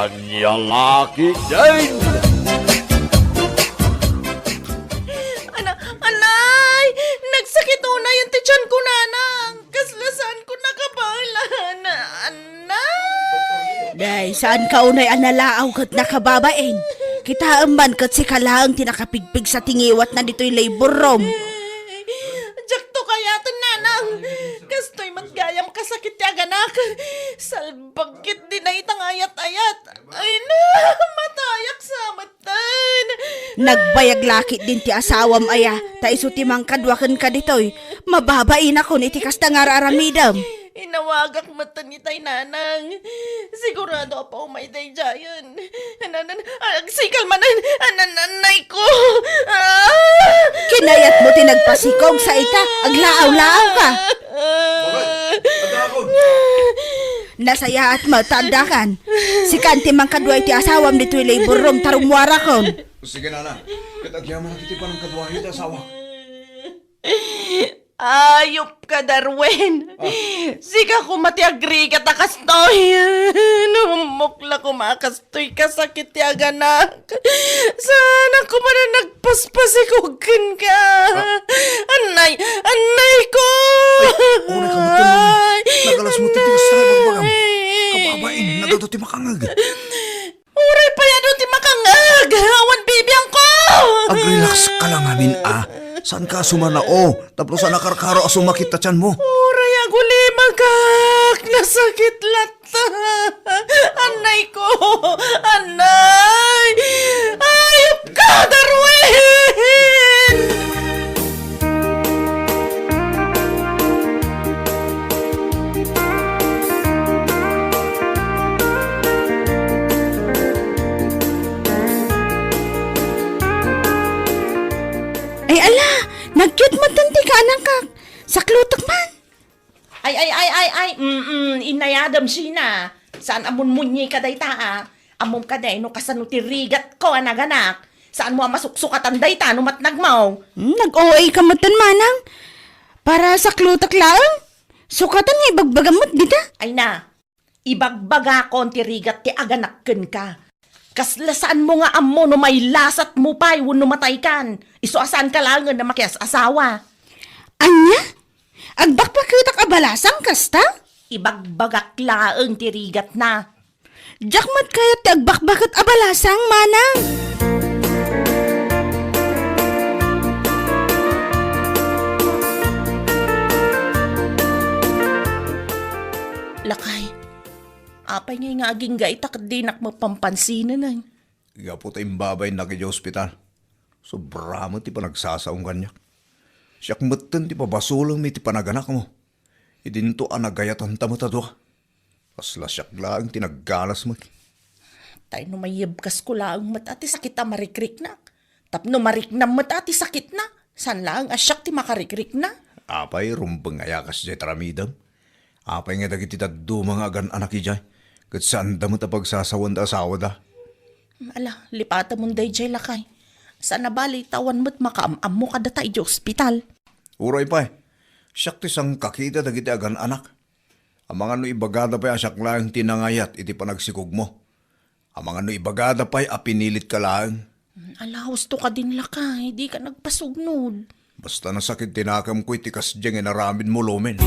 Kanyang laki din! Anay! Nagsakit unay yung tiyan ko, nanang. Kaslasan ko nakabalan. Anay! Day, saan ka unay analaaw kat nakababain? Kita man kat si kalaang tinakapigpig sa tingiwat na dito'y labor room. Jak to kaya to, nanang. Kastoy matgayam kasakit ya ganak. Salbagkit din na itang ayat-ayat. Ay na, matayak sa matan. Nagbayag lakit din ti asawam aya, ta iso ti mangkadwakan ka dito'y. Mababain ako ni ti kasta nga raramidam. Inawagak mata ni tay nanang. Sigurado pa umay tay jayan. Agsikal manan, ananay ko. Kinayat mo ti nagpasikog sa ita, aglaaw-laaw ka. Nasaya at matandakan. Si kanti mangkadwa ti asawam dito'y labor room tarumwara kon. Sige na. Katagyaman na kiti pa ng kadwayo ta asawa. Ayop ka, Darwin. Sika ko matiagri ka takastoy. Numukla ko makastoy ka sakit ya ganak. Sana ko man na nagpaspasikugan ka. Anay ko. Una ka matulong. Nagalas mo titigos sa magbagam. Kababain, nagato ti makangag. Uray pa yan ti makangag. Awan bibiyang ko. Ag-relax ka lang amin Saan ka sumanao? Tapos saan nakarkaro asumakit ta tiyan mo? Uray aguli magak. Nasakit lata. Anay ko. Anay. Ayop ka, Darwin. Ay ala, nag-cute matanti ka anak ka. Saklutak man. Ay. Inayadam sina. Saan amon munyi ka day taa? Amom ka day no kasano ti rigat ko anaganak. Saan mo masuksukatan day ta no matnagmaw? Nag-OA ka matan manang. Para saklutak laang. Sukatan nga ibagbagamot dita. Ay na, ibagbaga kon ti rigat ti aganakken ka. Kaslasaan mo nga ammo no may lasat mo pa no matay kan. Isuasan ka lang na makias asawa. Anya? Agbakbakitak abalasang kasta? Ibagbagak laang ti rigat na. Jakmat kaya ti agbakbakat abalasang manang. Lakay, apay nga aging gaitak di nakmapampansinan ay. Gapo tayong babay na kaya ospital. Sobra mo ti panagsasaong kanya. Siyak matan ti pabasulang mi ti panaganak mo. Idinto anagayatan tamatadwa. Kasla siyak lang tinaggalas mo. Tay no mayibkas ko lang matati sakit na marikrik na. Tapno marik na matati sakit na. San lang asyak ti makarikrik na. Apay rumbang ayakas jay taramidam. Apay nga dagiti taddo mga agan anak ijay. Kat saan da mo tapagsasawan da asawa da. Ala, lipata mong day jay lakay. Saan nabali tawan mo't makaamam mo kada tayo di ospital. Uray pa siyak ti sang kakita dagiti agan anak. Ang mga no ibagada pa siyak lang tinangayat iti panagsikog mo. Ang mga no ibagada pa apinilit ka lang. Ala, husto ka din lakay. Di ka nagpasugnod. Basta nasakit tinakam ko iti kasdyang inaramin mo lumen.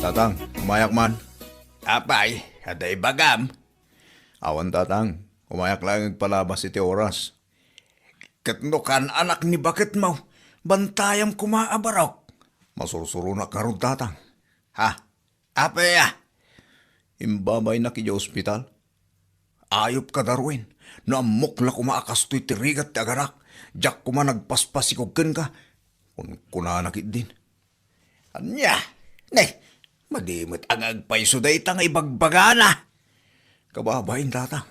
Tatang, umayak man. Apay, aday bagam. Awan tatang, umayak lang palabas iti oras. Katnukan anak ni bakit mo, bantayam kumaabarok. Masursuro na karon tatang. Ha? Apay Imbabay na kaya ospital. Ayop ka Darwin, no amok na kumaakastoy tirigat ti agarak. Diyak kuma nagpaspasikog ka. Kuna nakit din. Anya, madimot ang agpaiso day tang ibagbagana. Kababain tatang.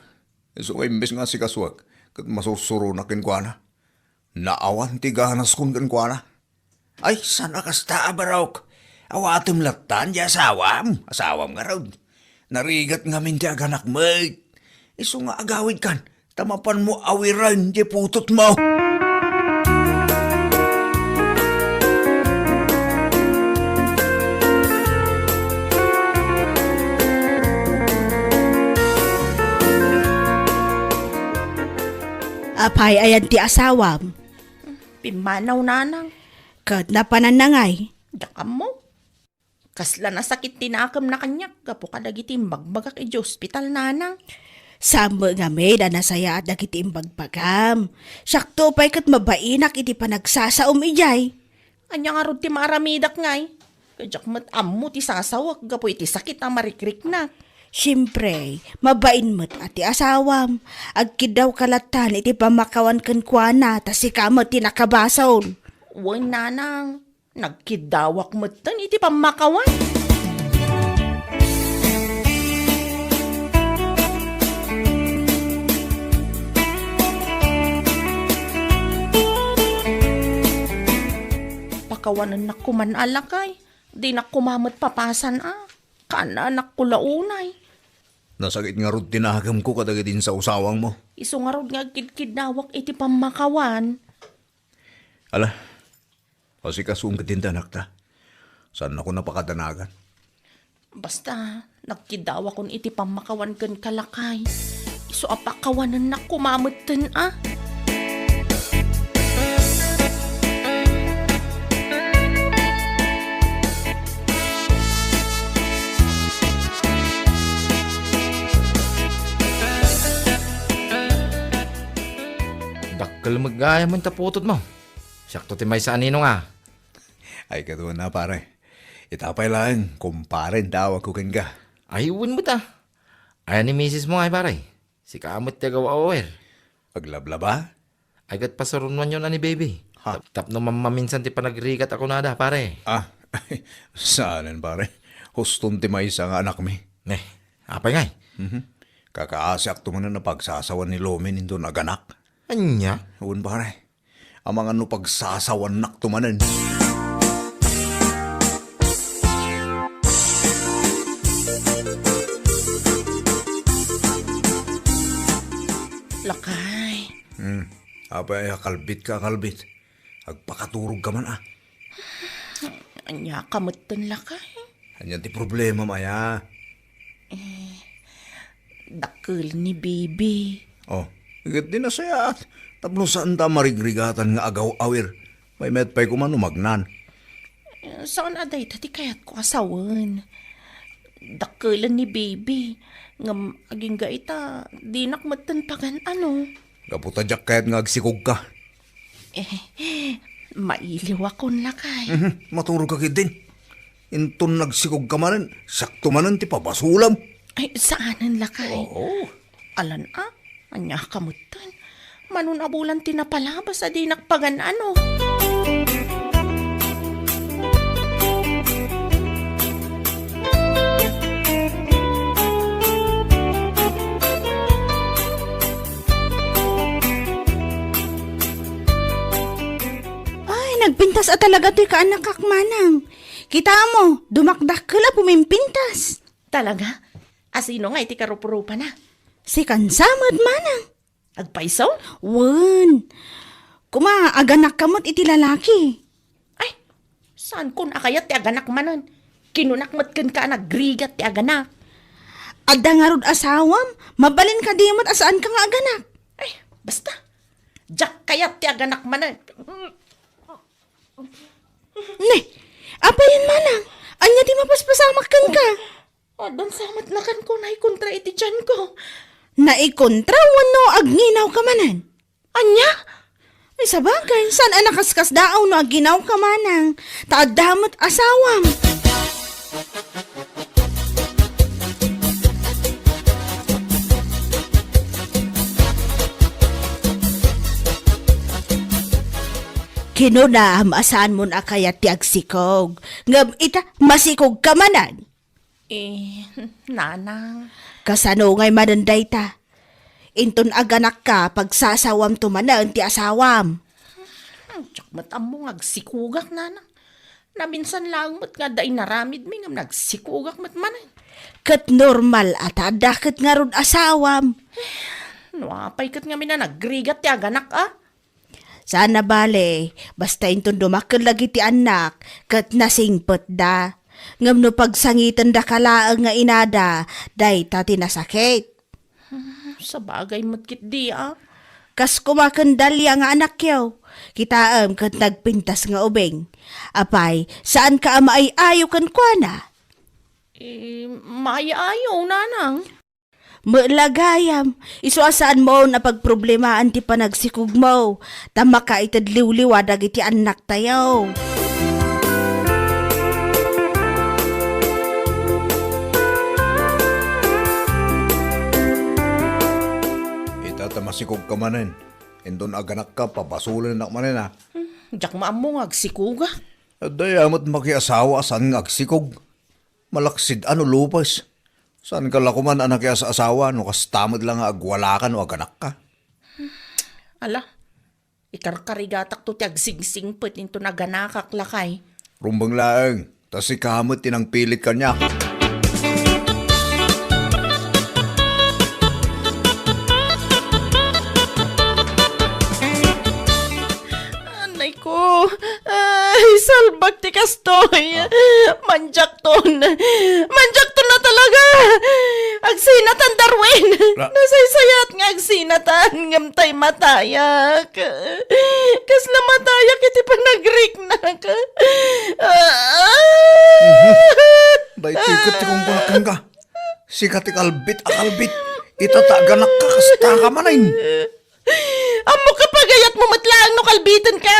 So imbes nga si kaswag, kat masursuro na kinkwana. Naawan ti ganas kun kinkwana. Ay, sana kasta abarok. Awatim latan di asawam. Asawam nga raw. Narigat nga min di aganak mo. Iso nga agawid kan. Tamapan mo awiran di putot mo. Apay ayan ti asawam. Pimanaw nanang. Kat napananangay. Dakam mo. Kasla na sakit tinakam na kanyak. Gapo ka dagiti magbagak iti hospital nanang. Sama nga may na nasaya at dagiti imbagpagam. Sakto pa'y kat mabainak iti panagsasaom ijay. Anya nga ron ti maramidak ngay. Kajak mat ammo ti sasawak. Gapo iti sakit ang marikrik na. Siyempre, mabain mo't ati asawam. Agkid daw kalatan iti pamakawan kan kuana ta si kamot ti nakabasaon. Uy nanang. Nagkidawak mo tan iti pamakawan. Pakawanan na kuman alakay. Di na kumamat papasan Kana anak ko launay. Nasakit nga ron tinahagam ko kadagit din sa usawang mo. Iso nga ron nga kidkidawak iti pamakawan. Ala, kasi kasungkat din tanak ta. Saan ako napakadanagan? Basta, nagkidawa kon iti pamakawan kan kalakay. Iso apakawanan na kumamatan Dakkel magaya man taputot mo. Sakto ti may sa anino nga. Ay katuwa na pare. Itapay lang, kumparen tawag ko kan ka. Ayun mo ta. Ayan ni misis mo ay pare. Si kamot ti agaw awer. Paglablaba? Ay kat pasarun man yun ani baby. Ha? Tap no maminsan ti panagrigat ako nada pare. Saanan pare? Huston ti may isang anak mi. Apay ngay. Kakaasak to man na pagsasawan ni Lomen into naganak. Anya? Uwan pare. Ang mga no pagsasawan nak tumanan. Lakay. Apay, kalbit ka, kalbit. Agpakaturog ka man Anya kamatan lakay. Anyan ti problema maya. Dakil ni baby. Oh, higit din na saya. Tapno saan ta marigrigatan nga agaw awir. May metpay ko man umagnan. Saan aday tati kayat ko asawan. Dakilan ni baby. Ngam aging gaita. Di nakmatan pagan Kaputa jak kayat nga agsikog ka. Mailiw akong lakay. Maturog ka kit din. Inton nagsikog ka manan, sakto manan ti pabasulam. Ay, saanan lakay? Oo. Alan anya kamutan. Manun abulan tinapalabas adi nakpagan Ay, nagpintas at talaga to'y kaanak manang. Kita mo, dumakdak ka la pumimpintas. Talaga? Asino nga iti karupurupa na? Si kansamad manang. Agpaisaw? Wan. Kuma, aganak kamot iti lalaki. Ay, saan kun akayat ti aganak manon? Kinunakmat kan ka nagrigat ti aganak. Adda nga rod asawam, mabalin ka di mo't asaan ka nga aganak. Ay, basta. Jak kayat ti aganak manon. Ne, apayan manang. Anya di mapaspasamakan ka. Adon samat na kan ko na ikontra iti tiyan ko. Naikontra wano agnginaw ka manan. Anya? Ay sabagay, saan ang nakaskas daaw no aginaw ka manang. Taadamot asawam. Kinunam asaan mo na kaya tiag sikog. Ngam ita masikog ka manan. Nanang. Kasano ngay madanday ta. Inton aganak ka pagsasawam tumanan ti asawam. Tsak matam mo agsikugak nanang. Naminsan lang mo't nga day naramid mi ngam nagsikugak mat manan. Kat normal at adakit nga ron asawam. Nuapay kat nga mina nagrigat ti aganak Sana bale, basta inton dumakil lagi ti anak, kat nasingpot da. Ngam no pagsangitan da kalaang nga inada, day tati nasakit. Sa bagay mo't kit di kas kumakandalya nga anak yaw. Kitaam kat nagpintas nga ubeng. Apay, saan ka ama ay ayo kan kuana? Maayaw, nanang. Malagayam, isuasaan mo na pagproblemahan ti panagsikog mo. Tama ka itadliw-liwa dagiti anak tayo. Itamasikog ka manin. Indon aganak ka, papasulan na manin ha. Diyak maamo nga agsikuga. Aday amot makiasawa saan nga agsikog. Malaksid ano lupas. Saan ka lakuman anak sa asawa no kastamad lang nga agwalakan o aganak ka. Ala, ikarkarigatak to ti agsingsing put into naganakak lakay. Rumbang laeng, tas si kamot tinang pilit ka niya. Anay ko, ay salbag ti kastoy. Manjakton na talaga. Agsinatan Darwin. Nasaysayat nga agsinatan ngamtay matayak. Kasla matayak iti panagrik na ka. Day tikot ti kong bulakang ka. Sikat akalbit. Itataganak ka kasta ka manayin. Amo ka pagayat mo matlaang no kalbitan ka.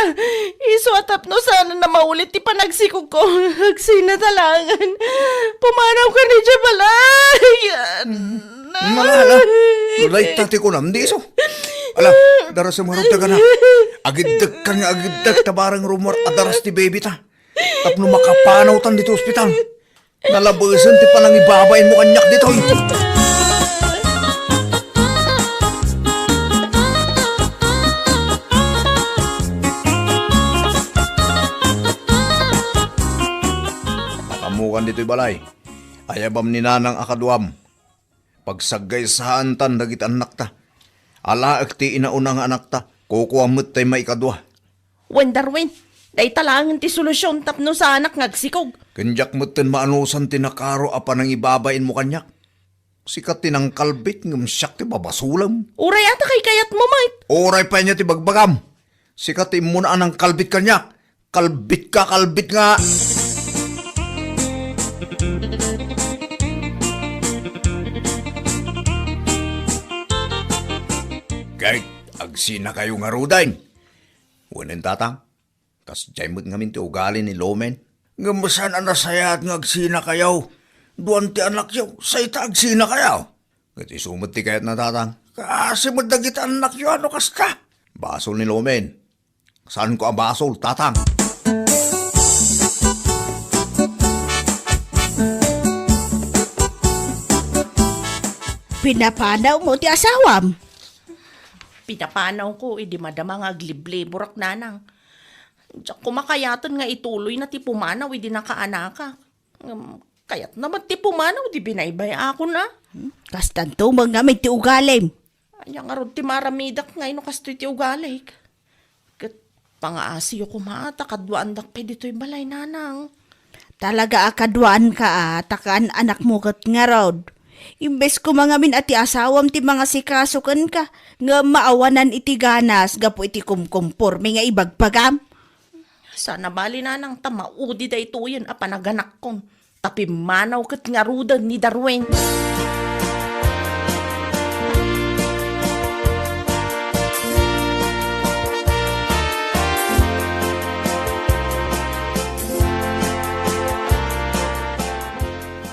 Isuatap no sana na maulit ti panagsikog ko. Agsinatalangan. Pumanaw ka ni Jabalay. Malala. Lulay tati ko nam di so. Ala, daras sa marog taga na. Agiddag ka nga agiddag tabarang rumor at daras ti baby ta. Tapno makapanaw tan dito ospital. Nalabasan ti panang ibabain mo kanyak dito. Nakamukan dito'y balay. Ayabam ni nanang akaduam. Pagsagay sa hantan dagit anak ta. Alaak ti inaunang anak ta. Kukuamot tay maikadwa. Wen Darwin, day talangan ti solusyon tapno sa anak ngagsikog. Kanyak moten maanusan tinakaro apa nang ibabain mo kanyak. Sikat tinang kalbit ngam siyak ti babasulam. Uray ata kay kayat mo, mate. Oray pa niya ti bagbagam. Sikat ti munaan ang kalbit kanyak. Kalbit nga. Kahit agsina kayo nga rudain. Wanin tatang, kas jaymot ngamin ti ugali ni Lomen. Ngamasan anasayat nga agsina kayaw. Duwan ti anak yaw, sayta agsina kayaw. Kati sumot ti kayat na tatang. Kasi madagit anak yaw, ano kas ka? Basol ni Lomen. Saan ko ang basol, tatang? Pinapanaw mo ti asawam. Pinapanaw ko, di madama nga aglible, burak nanang. Diyak kumakayatan nga ituloy na ti pumanaw, di nakaanaka. Kayat naman ti pumanaw, di binaybay ako na. Kastanto mga may ti ugalim. Anya nga ron ti maramidak nga ino kastoy ti ugalay. Kat pangaasiyo kumata, kadwaandak pa dito'y balay nanang. Talaga akadwaan ka takaan anak mo kat nga rod. Imbes ko mga min ati asawam ti mga sikasukan ka, nga maawanan iti ganas, gapo iti kumkumpurme nga ibagpagam. Sana bali nanang tamaudi da ito yan, apanaganak kon. Tapi manaw kat nga rudan ni Darwin.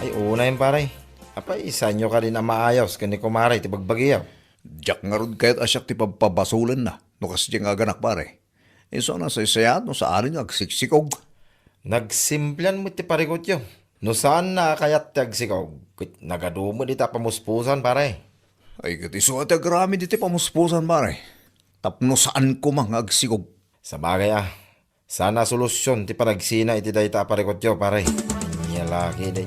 Ay, una yun pare. Apay, isa nyo ka rin na maayos kani kumaray, ti bagbagiyaw. Diyak nga rod kahit asyak ti pabasulan na. No kasi diyan nga ganak pare. Iso na sa isayat no sa arin agsiksikog. Nagsimplan mo ti parikot yun. No saan na kayat ti agsikog? Nagadumo di ta pamuspusan pare. Ay kat iso at agrami diti pamuspusan pare. Tapno saan ko mang agsikog. Sa bagay sana solusyon ti panagsina iti dayta parikot yun pare. Nyalaki day.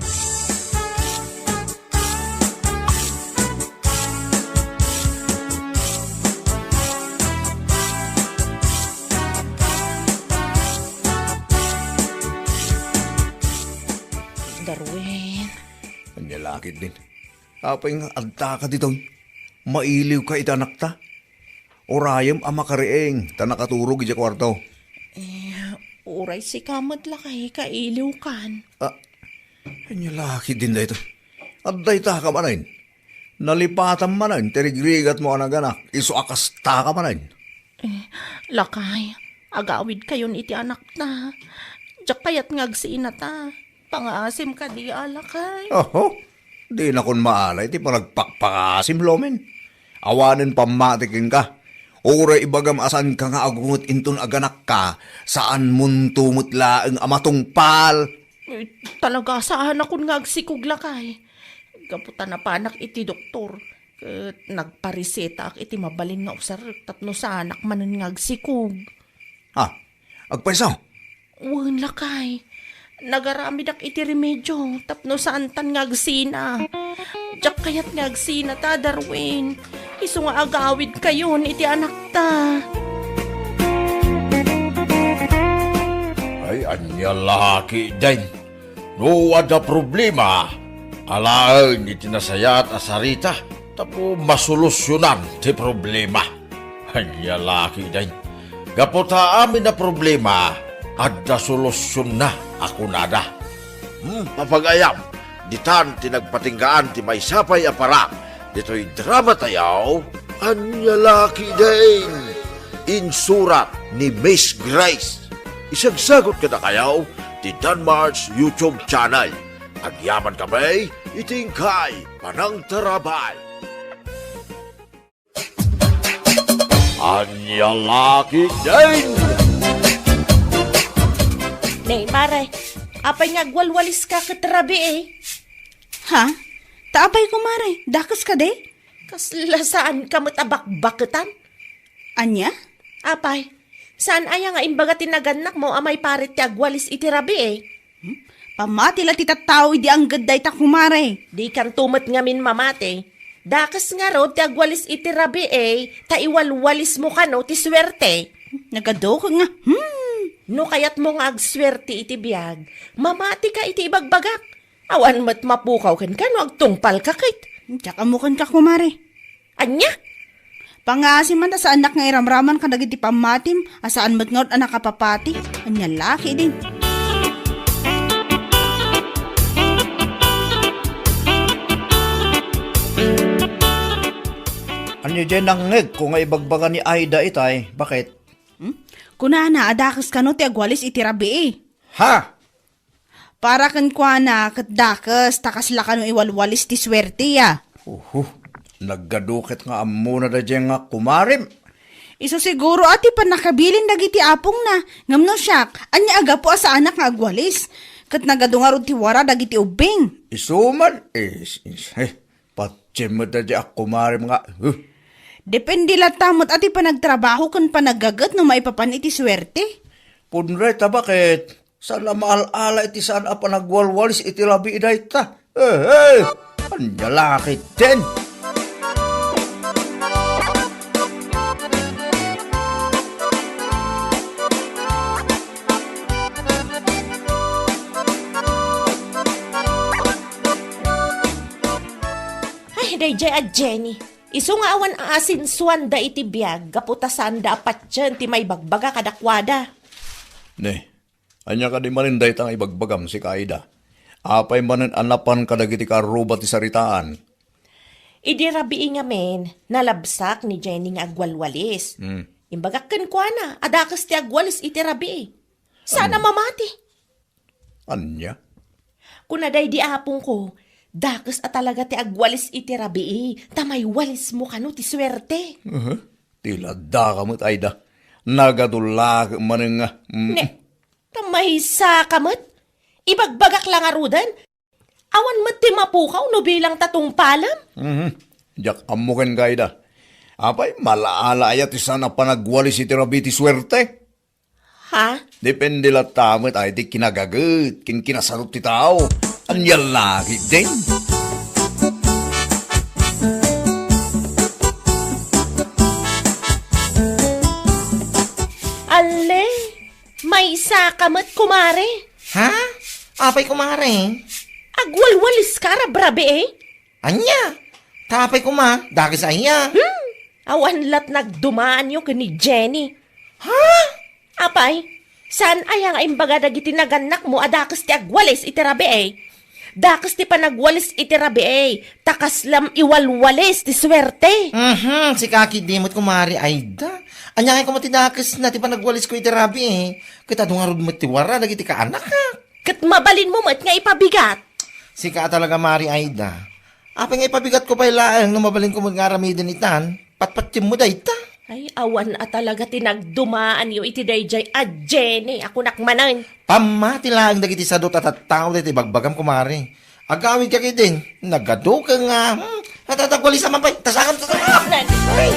Darwin. Anyalakit din. Apay nga agta ka dito. Mailiw ka itanak ta. Orayam ang makariing, ta nakaturog ija kwarto. Uray si kamot lakay kailiw kan. Anya laki din da ito. At dayta ka manin. Nalipatan manin, tirigrigat mo anak-anak. Iso akasta ka manin. Lakay, agawid kayon iti anak na. Diyak kayat ngagsiin na ta. Pangaasim ka di alakay. Oho, di na kun maalay, ti panagpakpakasim lomen. Awanin pamatikin ka. Ura ibagam asan ka nga agungot inton aganak ka, saan muntumot laeng amatungpal. Talaga saan ako ngagsikog lakay. Gaputan na panak iti doktor. Ket nagpariseta ak iti mabalin nga usar tapno sa anak manen ngagsikog. Ha, agpaisaw. Wan lakay. Nagaramid ak iti remedyo tapno saan tan ngagsina. Diyak kayat ngagsina ta Darwin. Iso nga agawid kayon iti anak ta. Ay, anya laki din. No ada problema. Alaan iti nasayat asarita. Tapo masolusyonan ti problema. Anya laki din. Gaputa amin na problema. Adda solusyon na ako nada. Papagayam. Ditan tinagpatinggaan ti may sapay aparak. Dito'y drama tayaw. Anya laki din. Insurat ni Miss Grace. Isagsagot ka na kayaw ti Danmar's YouTube channel. Agyaman kami, itingkay, panang tarabay. Anya laki din. Nay, mare, apay nga gwalwalis ka katrabi eh. Ha? Taapay ko, Mare. Dakas ka de? Kasla saan ka matabak-baketan? Anya? Apay, saan aya nga imbaga tinaganak mo amay parit ti agwalis iti rabi eh? Pamati la titataw idi ang gaday ta kumare. Di kan tumat nga min mamate. Dakas nga ro ti agwalis iti rabi eh, ta iwalwalis mo ka no ti swerte. Nagado ka nga. No kayat mo nga agswerte iti biyag, mamati ka iti ibagbagak. Awan mat mapukaw kan no agtungpal ka kit. Tsaka mukan ka kumare. Anya? Pangasim man ta sa anak nga iramraman ka dagiti pamatim, asaan mat nga anak kapapati. Anya laki din. Anya dyan nangeg kung nga ibagbaga ni Aida itay. Bakit? Kunana, adakas ka no ti agwalis iti rabi eh. Ha? Para kan kwa na katdakas, takas la ka no iwalwalis ti swerte ya. Naggadukit nga amo na da dyan nga kumarim. Iso siguro ati pa nakabilin dagiti apong na. Ngam no siyak, anya aga po sa anak nga agwalis. Kat nagadungarod ti wara dagiti ubing. Isuman, patsim mo da dyan kumarim nga. Depende la tamot ati pa nagtrabaho kan panagagat no maipapan iti swerte. Punreta bakit? Sana maal-ala iti saan apa nagwalwalis iti labi iday ta. Anya laki din. Ay, dayjay at Jenny. Iso nga awan asin suwanda iti biyag, gaputa sanda apat dyan, ti may bagbaga kadakwada. Ne, anya ka di maninday tang ibagbagam si Kaida. Apay manin anapan kadagiti karuba ti saritaan. Idi rabi nga men, nalabsak ni Jenny nga agwalwalis. Imbagak kan kwa na, adakas ti agwalis iti rabi. Sana mamati. Anya? Kunaday di apong ko, dakas at talaga ti agwalis iti rabi. Tamay walis mo kano ti swerte. Tila da ka mo't Aida. Nagadulag maning nga. Ne, tamay sa kamot. Ibagbagak lang arudan. Awan mat ti mapukaw no bilang tatong palam. Diyak amukin Kaida. Apay malaala ayat sana panagwalis iti rabi ti swerte. Ha? Depende la tamit ay di kinagagat, kinasarot ti tao. Anya lagi din. Ale, may isa kamat kumare. Ha? Apay kumare? Agwalwalis ka ra brabe eh. Anya? Tapay kuma, dagis aya. Awan lat nagdumaan yo ni Jenny. Ha? Apay, saan ayang imbaga dagiti naganak mo adakas ti agwalis iti rabi eh? Dakas ti panagwalis iti rabi eh. Takas lam iwalwalis ti swerte. Si Kaki Dimot kumari Aida. Anya kay kumatidakas na ti panagwalis ko iti rabi eh. Kita dungarod mo ti wara dagiti ka anak ha. Kat mabalin mo mat nga ipabigat. Si ka talaga Mari Aida. Apa nga ipabigat ko pa ilaang no mabalin ko mag-aramidin itan. Patpatim mo dayta. Ay, awan at talaga tinagdumaan yo iti dayjay a Jenny. Ako nakmanan. Pamati lang dagiti sadot at tao diti bagbagam kumari. Agawid ka kay din. Nagado ka nga. Natatagwali sa mampay. Tasakan. Ay!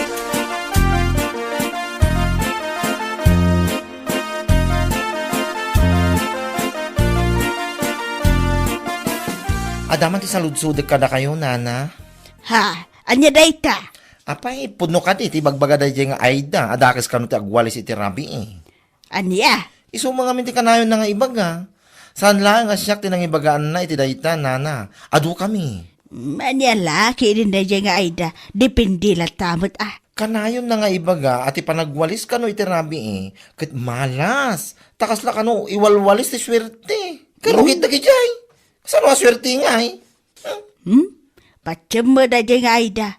Adaman ti saludsudik ka na kayo, nana. Ha, anya dayta. Apay, puno ka ti bagbaga dayjay nga Aida. Adakis ka no ti agwalis iti rabi eh. Anya? Iso mga minti kanayon na nga ibaga. Saan lang nga siyak tinang ibagaan na iti dayta, nana. Adu kami. Anya laki din dayjay nga Aida. Depende la tamot ah. Kanayon na nga ibaga at ipanagwalis ka no iti rabi eh. Kat malas. Takas la ka no iwalwalis ti swerte. Karugit na kijay. Saan nga swerte nga eh. Patsam mo dayjay nga Aida.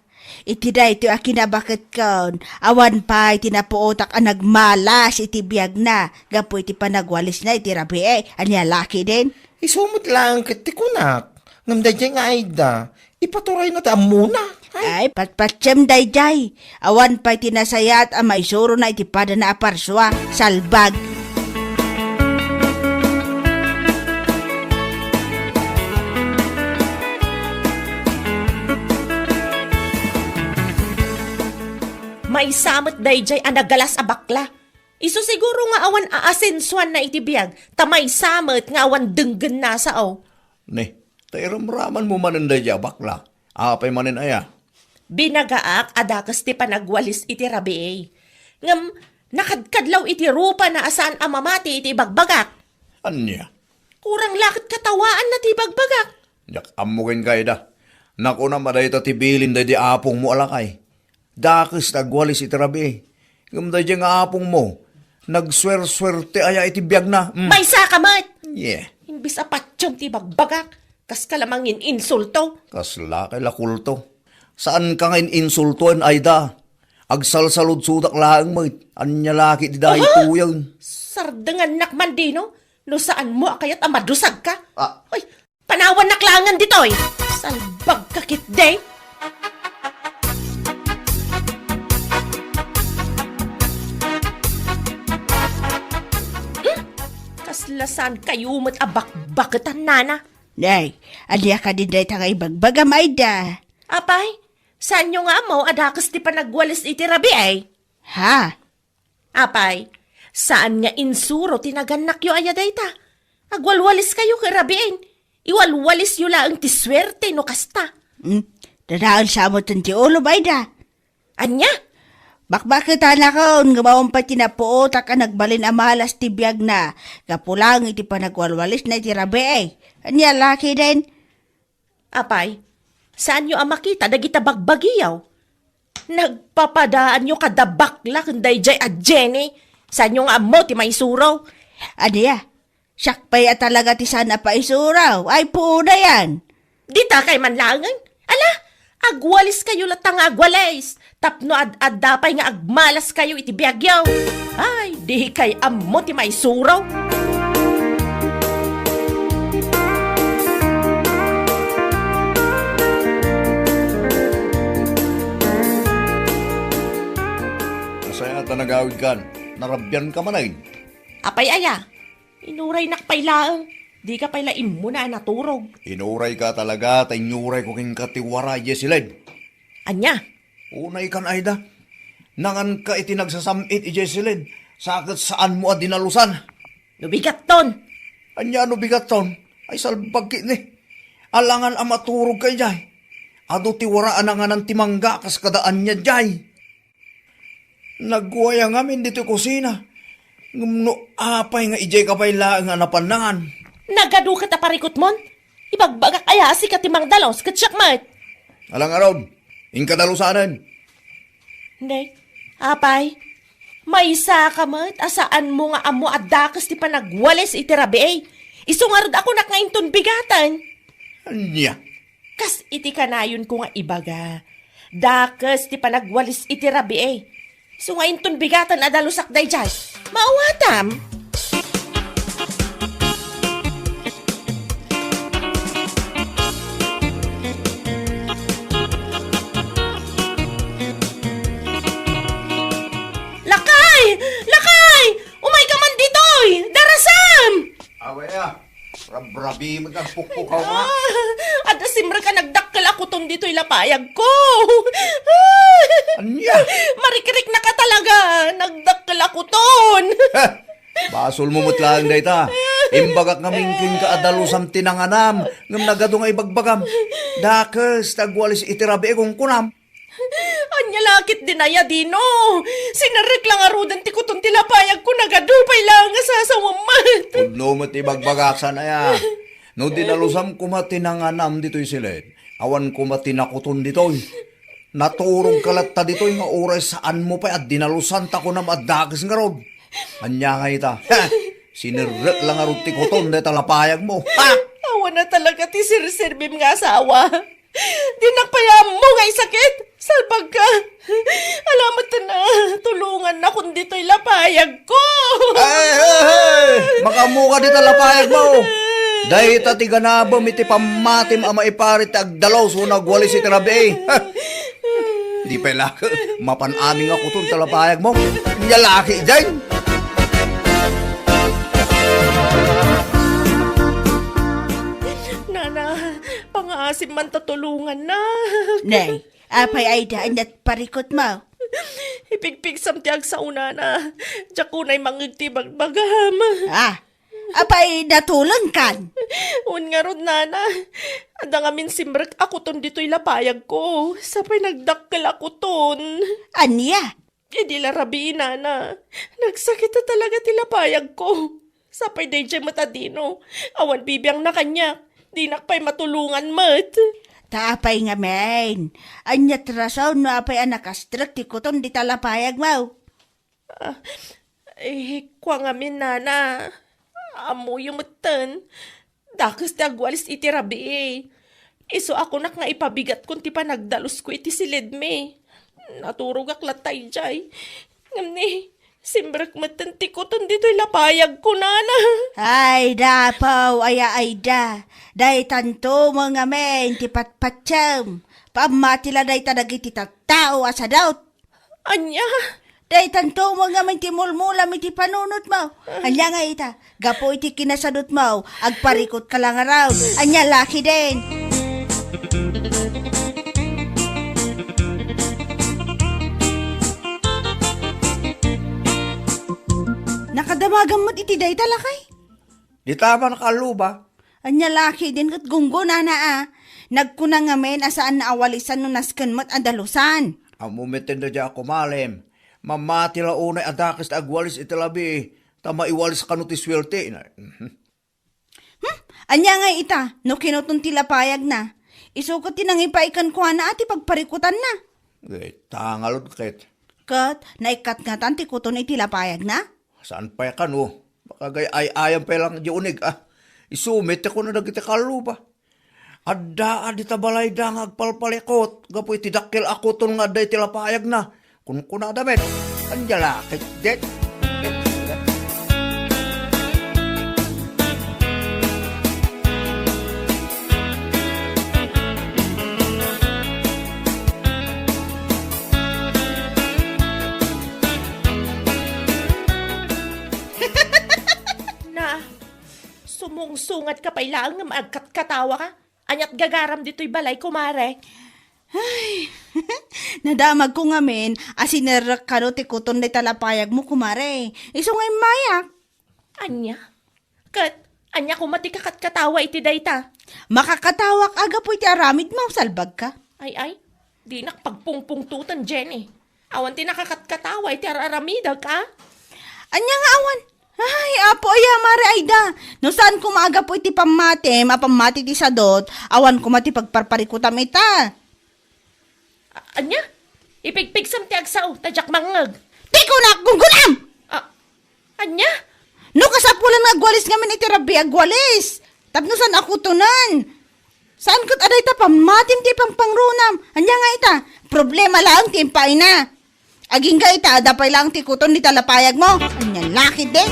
Iti da ito akinabakit kaon. Awan pa iti napuotak ang nagmalas iti biyag na. Gapo iti panagwalis na iti rabi eh. Anya laki din. Isumot lang kat ti kunak. Ngam dayjay nga Aida. Ipaturay na ta muna. Ay, patpatsam dayjay. Awan pa iti nasayat ang maisuro na iti pada na aparswa. Salbag. May samot dayjay a nagalas a bakla. Iso siguro nga awan aasensuan na itibiyag. Tamay samot nga awan denggen na sao. Ne, tairamraman mo manan dayjay bakla. Apay manin aya. Binagaak adakas ti panagwalis iti rabi eh. Ngam, nakadkadlaw iti rupa na asaan amamati iti bagbagak. Anya? Kurang lakit katawaan na ti bagbagak. Yak amukin kay da. Naku na madayta tibilin day di apong mo alakay. Dakis nagwalis iti rabi. Ngam day nga apong mo. Nagswer-swerte aya iti biyag na. May sakamat! Yeah. Imbis apatsyong ti bagbagak. Kas kalamangin insulto. Kasla kay lakulto. Saan ka ngayon insultuan ay da? Agsalsalod sudak laang mo. Anya laki di dahi tuyan. Sardangan nakman dino. No saan mo akayat amadusag ka? Ah. Ay, panawan naklangan ditoy. Salbag kakit day. Kaslasan kayo mo't abak-baketan, nana. Nay, anya ka din day tangay bagbagam Aida. Apay, saan nyo nga mo adakas ti panagwalis iti rabi ay? Ha? Apay, saan nga insuro tinaganak yo ayaday ta? Agwalwalis kayo kay rabiin. Iwalwalis yo lang ti swerte no kasta. Dadaan sa mo ti ulo Aida. Anya? Bakbakitan ako, nga mawang pa tinapuot ka nagbalin amalas ti biyag na. Kapulang iti panagwalwalis na iti rabi eh. Anya laki din. Apay, saan nyo ang makita dagita bagbagiyaw? Nagpapadaan nyo kada bakla kanday jay at Jenny. Saan nyo nga mo ti may suraw? Anya, sakpay at talaga ti sana pa isuraw. Ay puuna yan. Dita kay manlangan? Ala, agwalis kayo latang agwalis. Tapno ad-dapay nga agmalas kayo iti biyagyaw. Ay, di kay ammo ti may suraw. Masaya na nagawid kan. Narabyan ka manayin. Apay aya, inuray nakpailaang. Di ka pailaim mo na naturog. Inuray ka talaga, tainyuray ko king katiwara, Jessiled. Anya? Unay kan Aida. Nangan ka iti nagsasamit, Jessiled. Sakit saan mo at dinalusan. Nubigat ton. Anya ano bigat ton? Ay salbag ni. Alangan ang maturog kay jay. Ado tiwaraan nga ng timangga kas kadaan niya jay. Nagwaya ngamin dito kusina. Ngumno apay nga ijay kapay laang nga napanangan. Nagadu ka taparikot mon? Ibagbagak ayasi ka timang dalos katsyak mat. Alang araw, ingkadalusanan. Hindi. Apay, may isa ka mat, asaan mo nga amo at dakas ti panagwalis itirabi eh. Isungarod ako na ngayon bigatan. Anya? Kas iti kanayon ko nga ibaga. Dakas ti panagwalis itirabi eh. So ngayon bigatan adalusak day jay. Maawatam. Lakay! Lakay! Umay ka man ditoy! Darasam! Awaya, rabrabi mo kang pukpukaw nga. Ada simra ka nagdakkel ako ton dito'y lapayag ko. Anya? Marikirik na ka talaga. Nagdakkel ako ton. Basol mo mutlaan day ta. Imbagak nga mingkin ka adalusam tinanganam. Ngam nagado nga ibagbagam. Dakes, tagwalis itirabi kung kunam. Anya lakit dinaya dino. Sinarek lang arudan ti kuton tilapayag ko nagadupay lang nga sasawamat. Udno mo ti bagbagasan aya. No dinalusam kumatinanganam dito'y silid. Awan kumatinakuton dito'y. Naturong kalatta dito'y nga oras saan mo pa at dinalusan ta ko na madakis nga rod. Anya nga ita. Sinirret lang nga rod ti kuton de talapayag mo. Ha! Awa na talaga ti sirsirbim nga asawa. Dinakpayam mo nga sakit. Salbag ka. Alamat na. Tulungan na kung dito'y lapayag ko. Hey! Makamuka di talapayag mo. Dahil ti ganabam iti pamatim ama iparit agdalaw so nagwalis iti rabi. Di pa ilaka. Mapanaming ako itong talapayag mo. Nyalaki dyan. Nana, pangasim man tatulungan na. Nay, apay ay daan at parikot mo. Ipigpig samtiag sa una na. Diyak ko na'y mangigtibag bagam. Ah, apay natulong kan. Un nga rod, nana. Ada nga min simrek ako ton dito'y lapayag ko. Sapay nagdakkel ako ton. Anya? Hindi larabi, nana. Nagsakit na talaga ti lapayag ko. Sapay day jay matadino. Awan bibiyang na kanya. Di nakpay matulungan mat. Taapay nga men. Anya trasaw no apay anak astrak ti kuton di talapayag mo. Kwa nga min, nana. Amo yung matan. Dakas ti agwalis iti rabi eh. Iso ako nak nga ipabigat kung ti panagdalos ko iti silid me. Naturog aklatay jay. Ngamni, simbrak matan ti kuton dito'y lapayag ko, nana. Ay da paw aya ay da. Day tanto mga men ti patpatsam. Pamatila day tanagiti tattao asa daw. Anya? Day tanto mga men ti mulmula iti panunot mo. Anya nga ita. Gapo iti kinasadot mo. Agparikot ka lang araw. Anya laki din. Nakadamagan mo't iti day talakay. Di tama nakaluba. Anya laki din kat gunggo na. Nagkuna nga men asaan na awalisan no nasken mo't andalusan. Amumitin na dyan ako malim. Mamatila unay adakis agwalis italabi. Tama iwalis ka no ti swerte. Anya nga ita, no kinutong tilapayag na. Isukot tinangipaikan ko na ati pagparikutan na. Tangalod ket. Kat, naikat nga tan ti kuton itilapayag na. Saan pa ka no? Baka gay ay ayam pa lang di unig ah. Isumit ako na nagiti kaluba. Adda di tabalay da nga agpalpalikot. Gapoy tidakkel ako ton nga day tilapayag na. Kun kuna damit. Anjala ket det. Na, sumungsungat ka pa ilang nga maagkat-katawa ka. Anyat gagaram dito'y balay, kumare. Nadamag ko nga men, asinerak ka no ti kuton na talapayag mo kumare. Iso nga mayak. Anya? Anya kumati kakat-katawa iti dayta. Makakatawak aga po iti aramid mo, salbag ka. Ay, di nakpagpungpungtutan, Jenny. Awan ti nakakat-katawa iti araramida ka. Anya nga awan. Ay, apo aya mare ayda. No saan kumaga po iti pamate, mapamati ti sadot, awan kumati pagparparikutam ita. Anya? Ipigpigsam ti agsaw, tadyak mangag. Di ko na gunggulam! Ah, anya? No kasapulan nga agwalis ngamin iti rabi agwalis. Tapno saan ako tunan? Saan kat aday ta pamatim ti pang pangrunam? Anya nga ita? Problema lang ti impay na. Aging ka ita, adapay lang ti kuton ni talapayag mo. Anya laki de.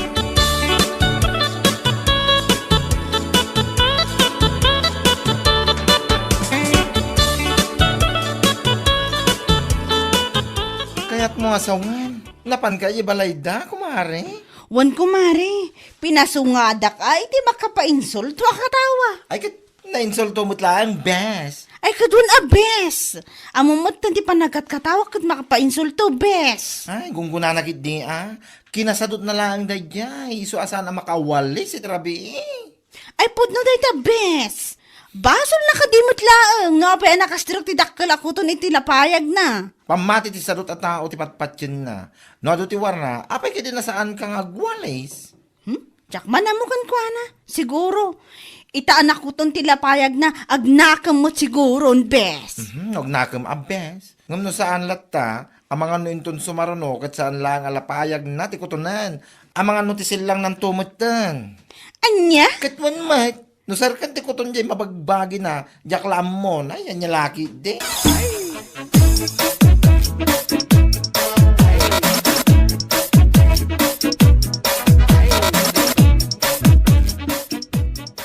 Kaya't mo asawan. Lapan ka ibalay da, kumare. Wan kumari, pinasungadak ay ti makapainsulto akatawa. Ay, kat na-insulto mo't lang, bes. Ay kadun abes. Amumot ti panagat katawa kat makapainsulto bes. Ay, gunggunan na di Kinasadot na lang da jay. So, asan na makawalis iti rabi Ay pudno day ta bes. Basol na kadimot laeng nga pa nakastirok ti dakkel ako to ni tilapayag na. Pamati ti sadot at tao ti patpatyan na. No, ado ti warna, apay ka din na saan kang agwalis. Tsak manamukan ko na. Siguro. Itaan ako tong tilapayag na agnakam mo siguro bes. Huwag nakam abes. Ngam no saan latta, ang mga no inton sumaruno, kat saan lang alapayag na ti kutunan. Ang mga no ti silang ng tumutan. Anya? Katwan mat, no sarkan ti kuton jay mabagbagi na, jaklam mo na, yan niya laki de.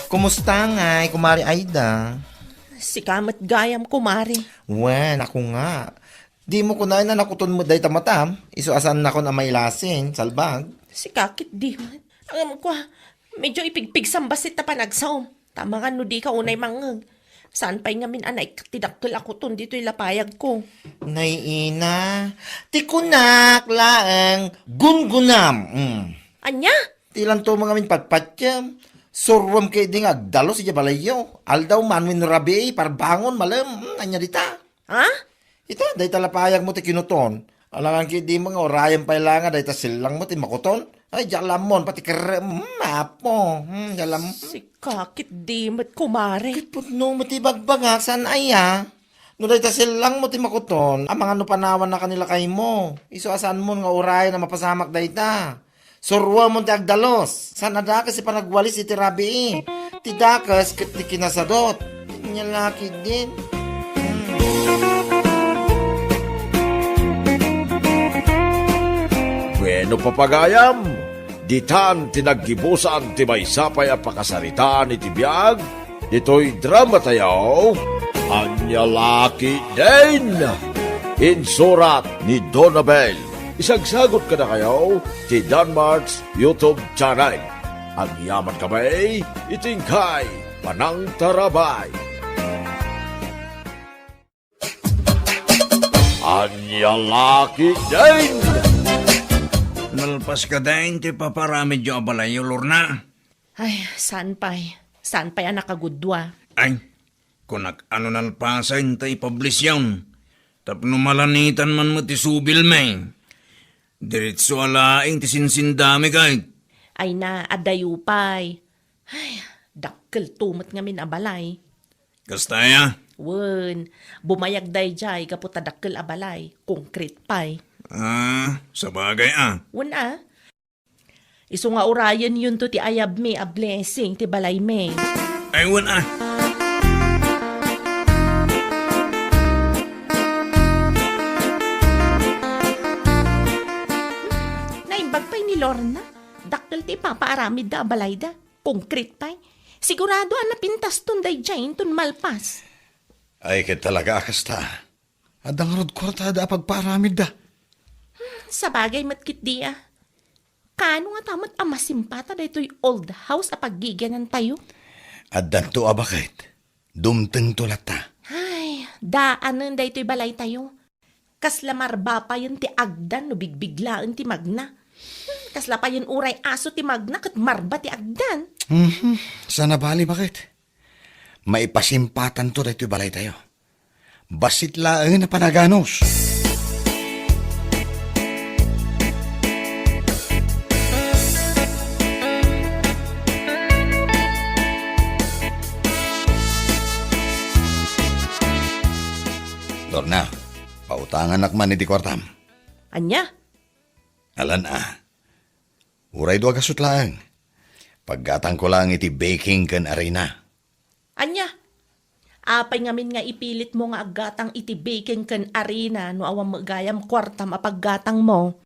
Kumusta nga, kumari Aida? Si kamat gayam, kumari. Wen, ako nga. Di mo kunain na nakuton mo day tamatam. Iso asan na ko na may lasin, salbag. Si kakit di man. Ang ko, medyo ipigpigsam basit na panagsaw. Tama nga no di ka unay mangag. Saan pa'y ngamin anay tidakkel ako ton dito ilapayag ko. Naiina. Ti kunak laang gungunam. Anya? Ti lang to mga min patpatyam. Surwam kay ding agdalo si Jabalayo. Aldaw manwin rabi, parbangon malam. Anya dita. Ha? Ita, day talapayag mo ti kinuton. Alangan kay di mga orayan pa ilangan, day ta silang mo ti makuton. Ay, jalamon, pati kere, mapo. Jalam. Si kakit di mat kumari. Putno mo ti bagbagak, saan aya? No day ta silang mo ti makuton, ang mga nupanawan na kanila kay mo. Iso asan mo nga orayan na mapasamak day ta. Surwa mo ti agdalos. Saan adakas si panagwalis iti rabi. Ti dakas ket ti kinasadot. Nya laki din. Bueno papagayam, ditan tinaggibusan ti may sapay a pakasaritaan iti biyag, dito'y drama tayo, Anya Laki din! Insurat ni Donabel. Isagsagot ka na kayo ti Danmarks YouTube channel. Ang yaman kamay, itingkay, panang tarabay. Anya Laki din! Nalpas ka dahin ti paparamid yung abalayo, Lorna. Ay, saan pa'y? Saan pa'y anak agudwa? Ay, kunak ano nalpasan tayo publish yun. Tapno malanitan man mo ti subil may. Diretso alaing ti sinsindami kahit. Ay na, adayo pa'y. Ay, dakkel tumat nga min abalay. Kastaya? Wen, bumayag day jay kaputa dakkel abalay. Konkret pa'y. Sa bagay Wen Iso nga orayan yun to ti ayab me a blessing ti balay me. Aywan Naimbag pa'y ni Lorna. Dakkel ti papaaramid da balay da. Konkret pa'y. Sigurado napintas ton day jay ton malpas. Ay, kaya talaga kasta. Adang rod kwarta da pagparamid da. Sa bagay matkit di Kano nga tamat amasimpata da ito'y old house a paggiganan tayo? Adan to abakit. Dumteng to lata. Ay, daanan da ito'y balay tayo. Kaslamar ba pa yun ti agdan no bigbiglaan ti magna? Kasla pa yun uray aso ti magna kat marba ti agdan. Sana bali bakit? Maipasimpatan to dito balay tayo. Basit laang na panaganos. Lorna, Pautangan nakman iti kwartam. Anya? Alan Uray doa kasut lang. Paggatang ko lang iti baking kan arena. Anya? Apay ngamin nga ipilit mo nga aggatang iti baking ken arena no awang magayam kwartam apaggatang mo.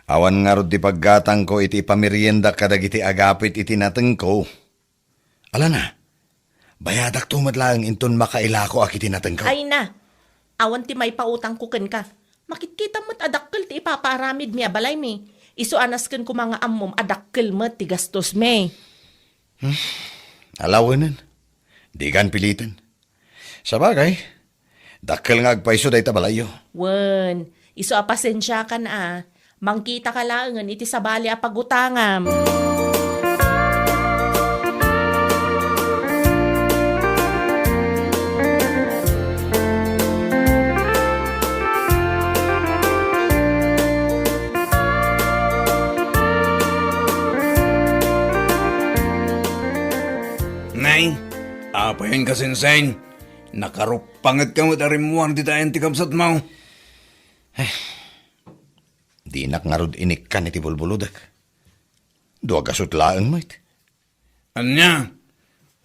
Awan nga rod di paggatang ko iti pamirienda kadag iti agapit iti nateng ko. Alan bayadak tumad lang inton makailako ak iti nateng ko. Ay na, awan ti may pautang ko ken ka. Makikita mo't adakkel ti ipaparamid mi abalay mi. Isu anas ken ko mga ammom adakkel mo't ti gastos mi. Alawanan. Di kan pilitan. Sa bagay, dakkel nga agpaiso day tabalayo. Wen, isu apasensya ka na Mangkita ka langan iti sabali a pagutangam. Nay, apayan ka sinsain. Nakarupangat ka mo tarimuan di tayo antikapsat mo. Di nak ngarod inikkan iti bulbuludak. Dua gasot laeng mait. Anya,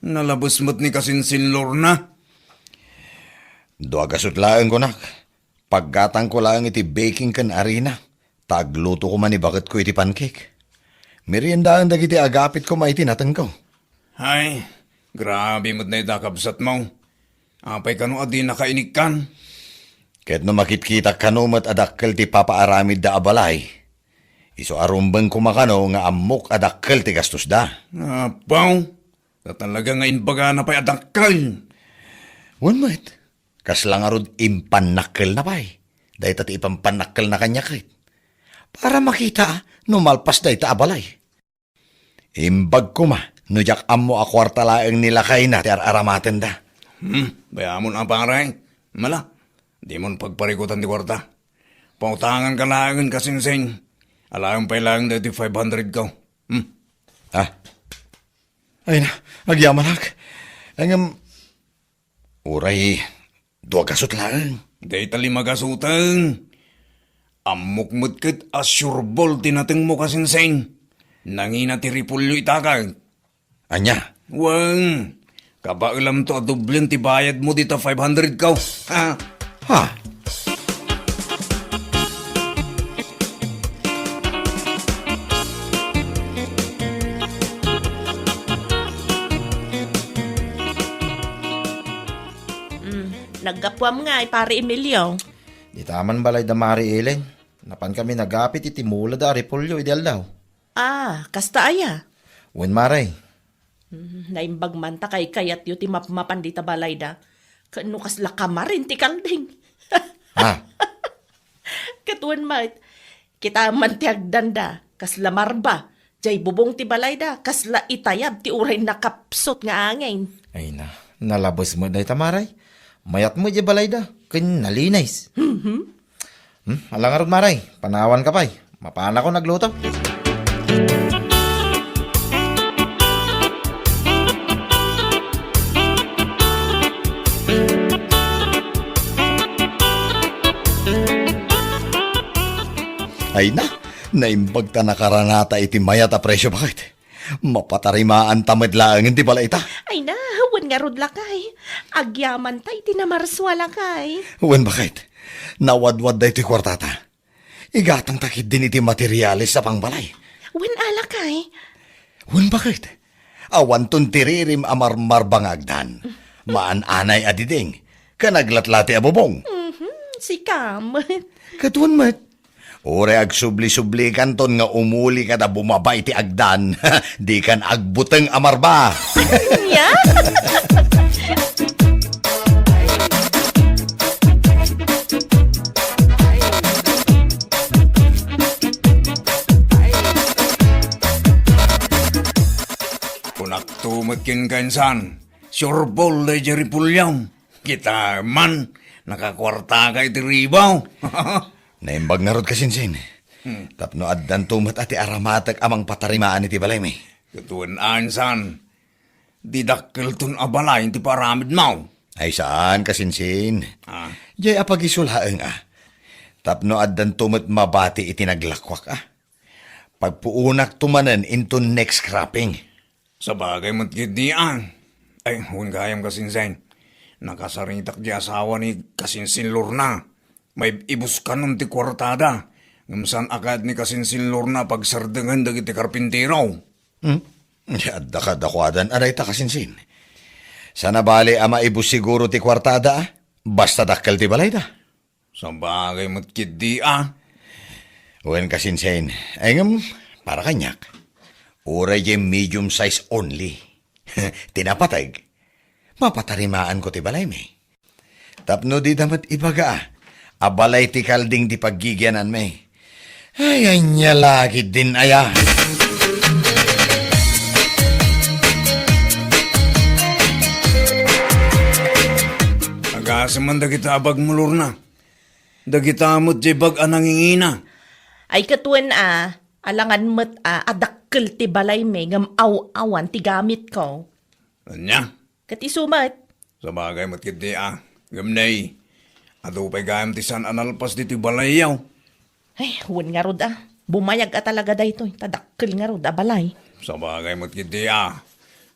nalabas mo't ni kasinsin Lorna. Dua gasot laeng ko nak. Paggatang ko lang iti baking kan arena. Tagluto ko man bakit ko iti pancake. Meriendaan dagiti agapit ko maiti natang ko. Ay, grabe mo't na itakapsat mo. Apay ka no adi nakainikkan. Ket no makitkita kanumat adakkel ti papaaramid da abalay. Iso arumbeng kumakano nga amok adakkel ti gastos da. Apaw, tatalaga nga inbaga na pa'y adakal. Wan mait, kaslang arod impanakkel na pa'y. Dahil tati ipampanakkel na kanya kit. Para makita no malpas da ita abalay. Imbag ko ma, no jak amo akwarta laeng nilakay na ti aramaten da. Bayamon ang paray. Mala, di mon pagparikutan di kwarta. Pautangan ka langan kasingsing. Alam pa'y lang dati 500 ka. Ay na, agyaman ak. Ang uray, dua gasot lang. Day tali magasutan. Amok mo't kit asurebol tinating mo kasingsing. Nangina ti ripulyo itakag. Anya, Wang, kabailam to adubling ti bayad mo dito 500 ka. ha? Naggapwam nga pare Emilio. Di taman balay da Mari Ellen. Napan kami nagapit iti mula da repolyo ideal daw. Kasta aya. Wen Maray. Naimbag man ta kay kayat yu ti mapmapan di tabalay da. Kano kasla kamarin ti kalding. Ha? Katuan mait. Kita man ti agdanda. Kasla marba. Jay bubong ti balay da. Kasla itayab ti uray nakapsot nga angin. Ay na, nalabas mo da Maray. Mayat mo di balay da. Ken nalinays. Alang arod Maray, panawan ka pa'y. Mapana ko nagluto. Ay na, naimbag ta nakaranata iti mayat a presyo bakit? Mapatarimaan tamad lang hindi pala ita. Ay na, wan nga rod lakay. Agyaman tay tinamarswa lakay. Wen bakit? Nawadwad da iti kwartata. Igatang takit din iti materialis sa pangbalay. Wan alakay. Wen bakit? Awan ton tiririm amarmar bangagdan. Maan-anay adiding. Kanaglatlati abobong. Si Kam. Katuan mat. Ore ag subli-subli kanton nga umuli ka na bumabay ti agdan. Di kan agbuteng amarba. Ya? Kunak tumat kin kansan. Surebol da jari pulyam. Kita man, nakakwarta ka iti ribaw. Naimbag na rod kasinsin. Tapno addan tumat ati aramatak amang patarimaan iti balay may. Katuan ansan. Didakkel ton abalay ti paramid mo. Ay saan kasinsin? Jay apagisulaeng Tapno addan tumot mabati itinaglakwak Pagpuunak tumanan into next cropping. Sa bagay mo't gidian. Ay, hun gayam kasinsen. Nakasaritak di asawa ni kasinsin Lorna. May ibus ka nun ti kwartada. Ngamsan agad ni kasinsin Lorna pagsardangan dagiti karpintiraw. Adda ka dakwadan aray ta kasinsin. Sana bali ama ibus siguro ti kwartada basta dakkel ti balay da. Sa bagay mo't gidian. Wen kasinsin, ay ngam, para kanyak. Uray yung medium size only. Tinapatag. Mapatarimaan ko ti balay me. Tapno di damat ibaga. Abalay ti kalding ti paggigyanan me. Ay, anya lagi din aya. Agasaman dagita abag mulur na. Dagita mo't jibag anangingina. Ay katuan alangan mo't adakkel ti balay me ngam aw-awan ti gamit ko. Anya? Kati sumat. Sa bagay mo't kiti Gamnay. Ado pa'y gayam ti san analpas di ti balayaw. Ay, huwag nga rod Bumayag talaga dayto. Tadakkel nga rod balay. Sa bagay mo't kiti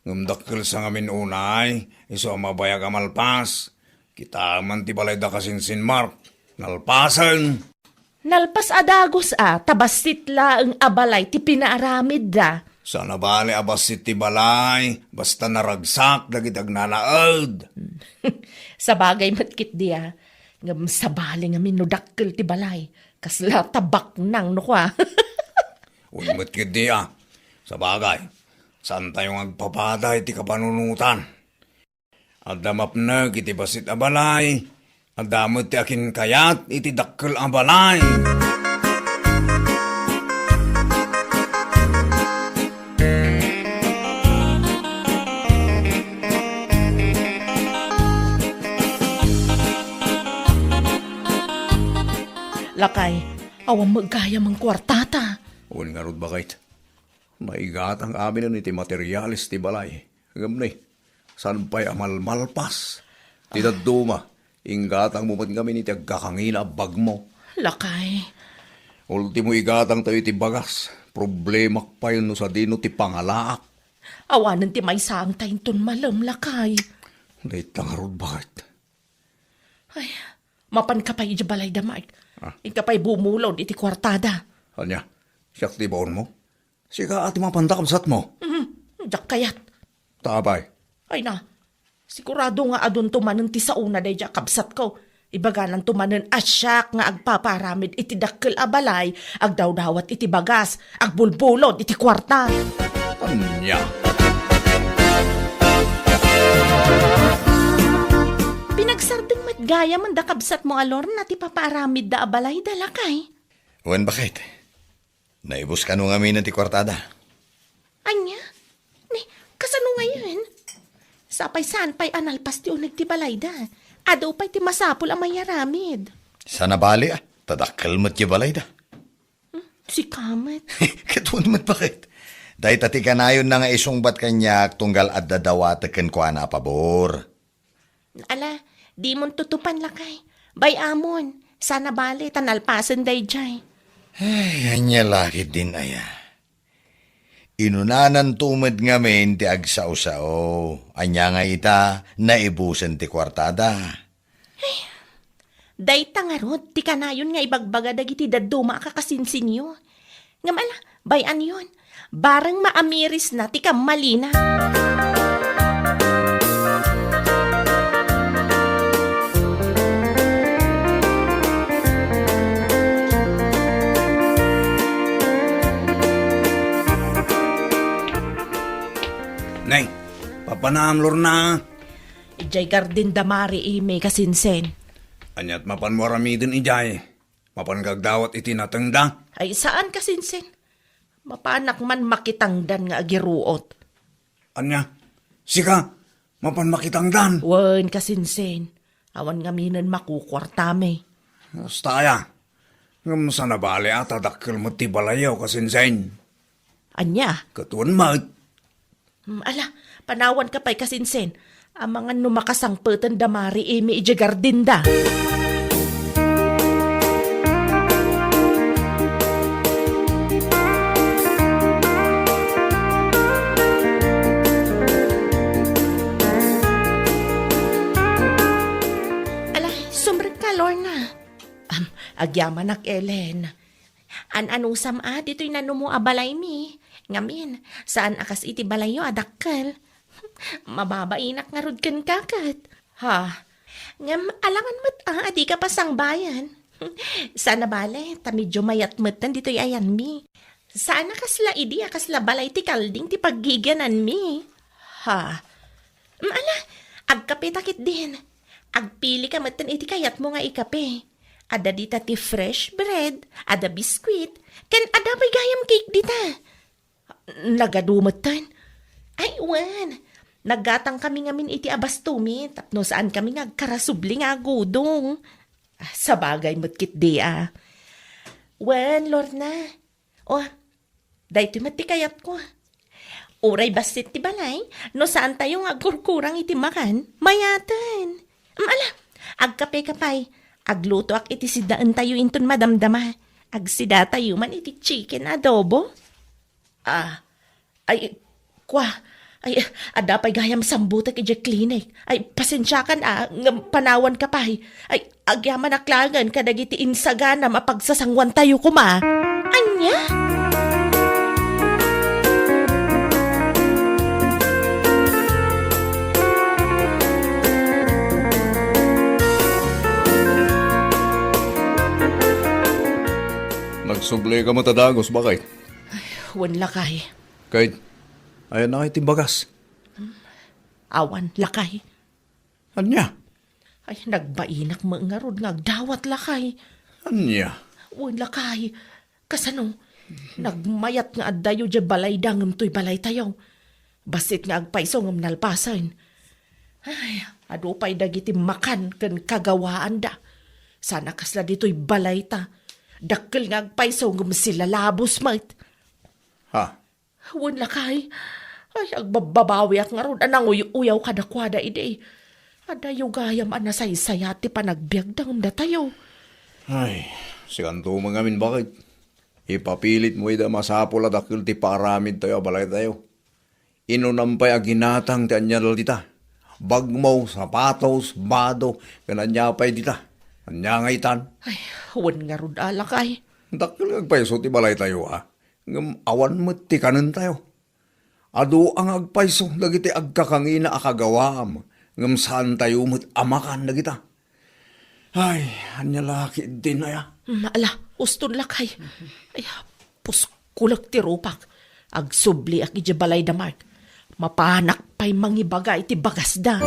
Ngumdakkel sa ngamin unay. Iso mabayag amalpas. Kita man ti balay da kasinsin Mark. Nalpasan. Nalpas adagos tabasit la ang abalay ti pinaaramid da. Sana bali abasit ti balay. Basta naragsak dagitag nanaad. Sa bagay matkit diya. Ngam sa bali nga minudakkel ti balay. Kasla tabak nang no kwa. Unimot kiti Sa bagay. Saan tayong agpapaday ti kapanunutan? Adamap na kiti basit abalay. Adamot ti akin kayat iti dakkel abalay. Lakay, awang magkaya mang kwartata. Un nga rod bakit? Maigat ang amin na iti materialis ti balay. Gamnay, saan pa'y amalmalpas? Ti daduma, ingatang mumat kami iti agkakangina bag mo. Lakay, Ultimo igatang tayo iti bagas. Problema pa yun no sa dino ti pangalaak. awanan ti may saang tainton malam, lakay. Dahit nga rod bakit? Ay, mapan ka pa iti balay da, Mark. Ika pa'y bumulaw iti kwartada. Anya, siyak ti baon mo? Sika ati mapantakabsat mo. Jak kayat. Tabay. Ay na, sigurado nga adun tumanen ti sauna day jak kabsat ko. Ibaganan tumanen asyak nga agpaparamid iti dakkel abalay, agdawdawat iti bagas, agbulbulod iti kwarta. Anya. Pinagsardeng matgaya man da kabsat mo alor na ti paparamid da abalay da lakay. Wen bakit? Naibus ka nung amin ti kwartada. Anya? Ni, kasano ngayon? Sapay saan pa'y analpas ti unag ti balay da. Adaw pa'y ti masapul ang mayaramid. Sana bali tadakkel mo't yung balay da. Si Kamat. Katun mo't bakit? Dahil tati kanayon na nga isungbat kanyak tunggal at dadawataken ko na pabor. Ala, di mon tutupan lakay. Bay amon, sana bali tanalpasan day jay. Ay, anya lagi din aya. Inunanan tumad nga men ti agsaw-sao. Anya nga ita, naibusan ti kwartada. Day tangarod, ti kanayon nga ibagbaga dagiti daduma kakasinsinyo. Ngamala, bayan yon. Barang maamiris na ti kamalina. Nay, papanamlor na. Ijay garden damari may kasinsen. Anyat mapan mo aramidin ijay. Mapan gagdawat iti natengda. Ay saan kasinsen? Mapanak man makitangdan nga agiruot. Anya, sika, mapan makitangdan. Wen kasinsen. Awan nga minan makukwartame. Staya, ngam sana bali at adakkel mo ti balayaw kasinsen. Anya? Katuan mat. Ala, panawan ka pa'y kasinsen. Ang mga numakasangpetan damari imi ija gardinda. Agyaman ak Ellen. An-anusam dito'y nanumo abalay mi. Ngamin, saan akas iti balayo adakkel? Mababainak nga rod kan kakat. Ha? Ngam, alangan mo't adi ka pasang bayan. Sana bale, ta medyo mayat mo't dito'y ayan mi. Sana kasla idi kasla balay ti kalding ti paggiganan mi. Ha? Ala, agkape takit din. Agpili ka mo't iti kayat mo nga ikape. Ada dita ti fresh bread, ada biskwit, ken ada may gayam cake dita. Nagadumot tan. Ay, wan. Naggatang kami ngamin iti abastumi, tapno saan kami nagkarasubli nga gudong. Sa bagay mo't kit di Wan, Lorna. O, dahito mati kayat ko. Uray basit ti balay, no saan tayo nga kurkurang iti makan, mayatan. Ala, agkape kapay. Agluto ak iti sidaan tayo inton madamdama. Agsida tayo man iti chicken adobo. Ada pa'y gayam sambutak iti klinik. Ay, pasensya kan panawan ka pa. Ay, agyaman aklangan kadag iti insagana mapagsasangwan tayo kuma. Anya? Nagsublay ka mo tadagos, bakit? Wan lakay. Kahit, ayan na kayo timbagas. Awan lakay. Anya? Ay, nagbainak mo nga rod ngagdawat lakay. Anya? Wan lakay. Kasano? Nagmayat nga addayo dya balay dangam to'y balay tayo. Basit nga agpaiso ngam nalpasan. Ay, ado pa'y dagiti makan kan kagawaan da. Sana kasla dito'y balay ta. Dakkel nga agpaiso ngam sila labos mat. Ha? Wan lakay. Ay, agbababawi ak nga ron. Anang uyaw kadakwada ide. Adayo gayam anasaysayati pa nagbiag dangam da tayo. Ay, sikanto mga amin, bakit? Ipapilit mo ida masapol at akil ti paramid tayo, balay tayo. Inunampay aginatang ti anyadal dita. Bagmaw, sapatos, bado, kananyapay dita. Anyangaitan. Ay, wan nga ron alakay. Dakil agpaiso ti balay tayo, ha? Ngam awan mo ti kanan tayo. Ado ang agpaiso, dagiti agkakangina akagawam. Ngam saan tayo mo't amakan na kita. Ay, anyalaki din aya. Ala, uston lakay. Ay, puskulak ti rupak. Agsubli ak iti balay da mark. Mapanak pa'y mangibaga iti bagas da.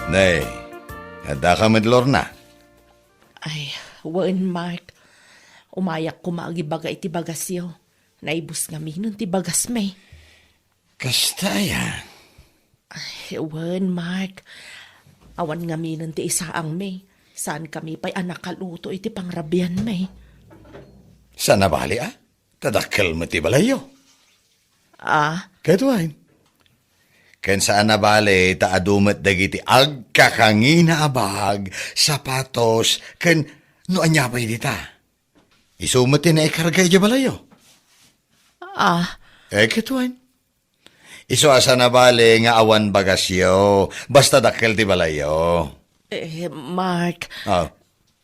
Nay, handa ka madlor na. Ay, wan mark. Umayak ko maagibaga iti bagas yo. Naibus nga minon ti bagas may. Kasta yan. Ay, wan mark. Awan nga minon ti isaang may. Saan kami pa'y anak kaluto iti pangrabian may. Sana bali Tadakkel mo ti balayo. Katuain. Ken saan na bale, taadumat dagiti agkakangina abag, sapatos, ken no anyapay dita. Isumat na ikargay di balayo. Kituan. Iso asa na bale nga awan bagasyo, basta dakkel ti balayo. Mark.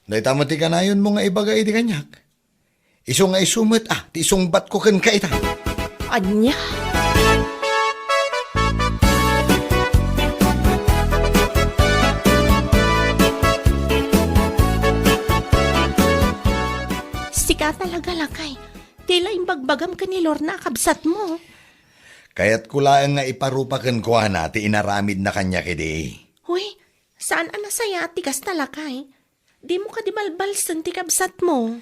Dahil tama ti kanayon mo nga ibagay di kanyak. Iso nga isumat, ti isong bat ko ken kaita. Anya? Sika talaga lakay. Tila imbagbagam ka ni Lorna kabsat mo. Kaya't kulaan nga iparupakan ko ti inaramid na kanya kidi. Huy, saan anasaya tikas talakay? Di mo ka di malbalsan ti kabsat mo.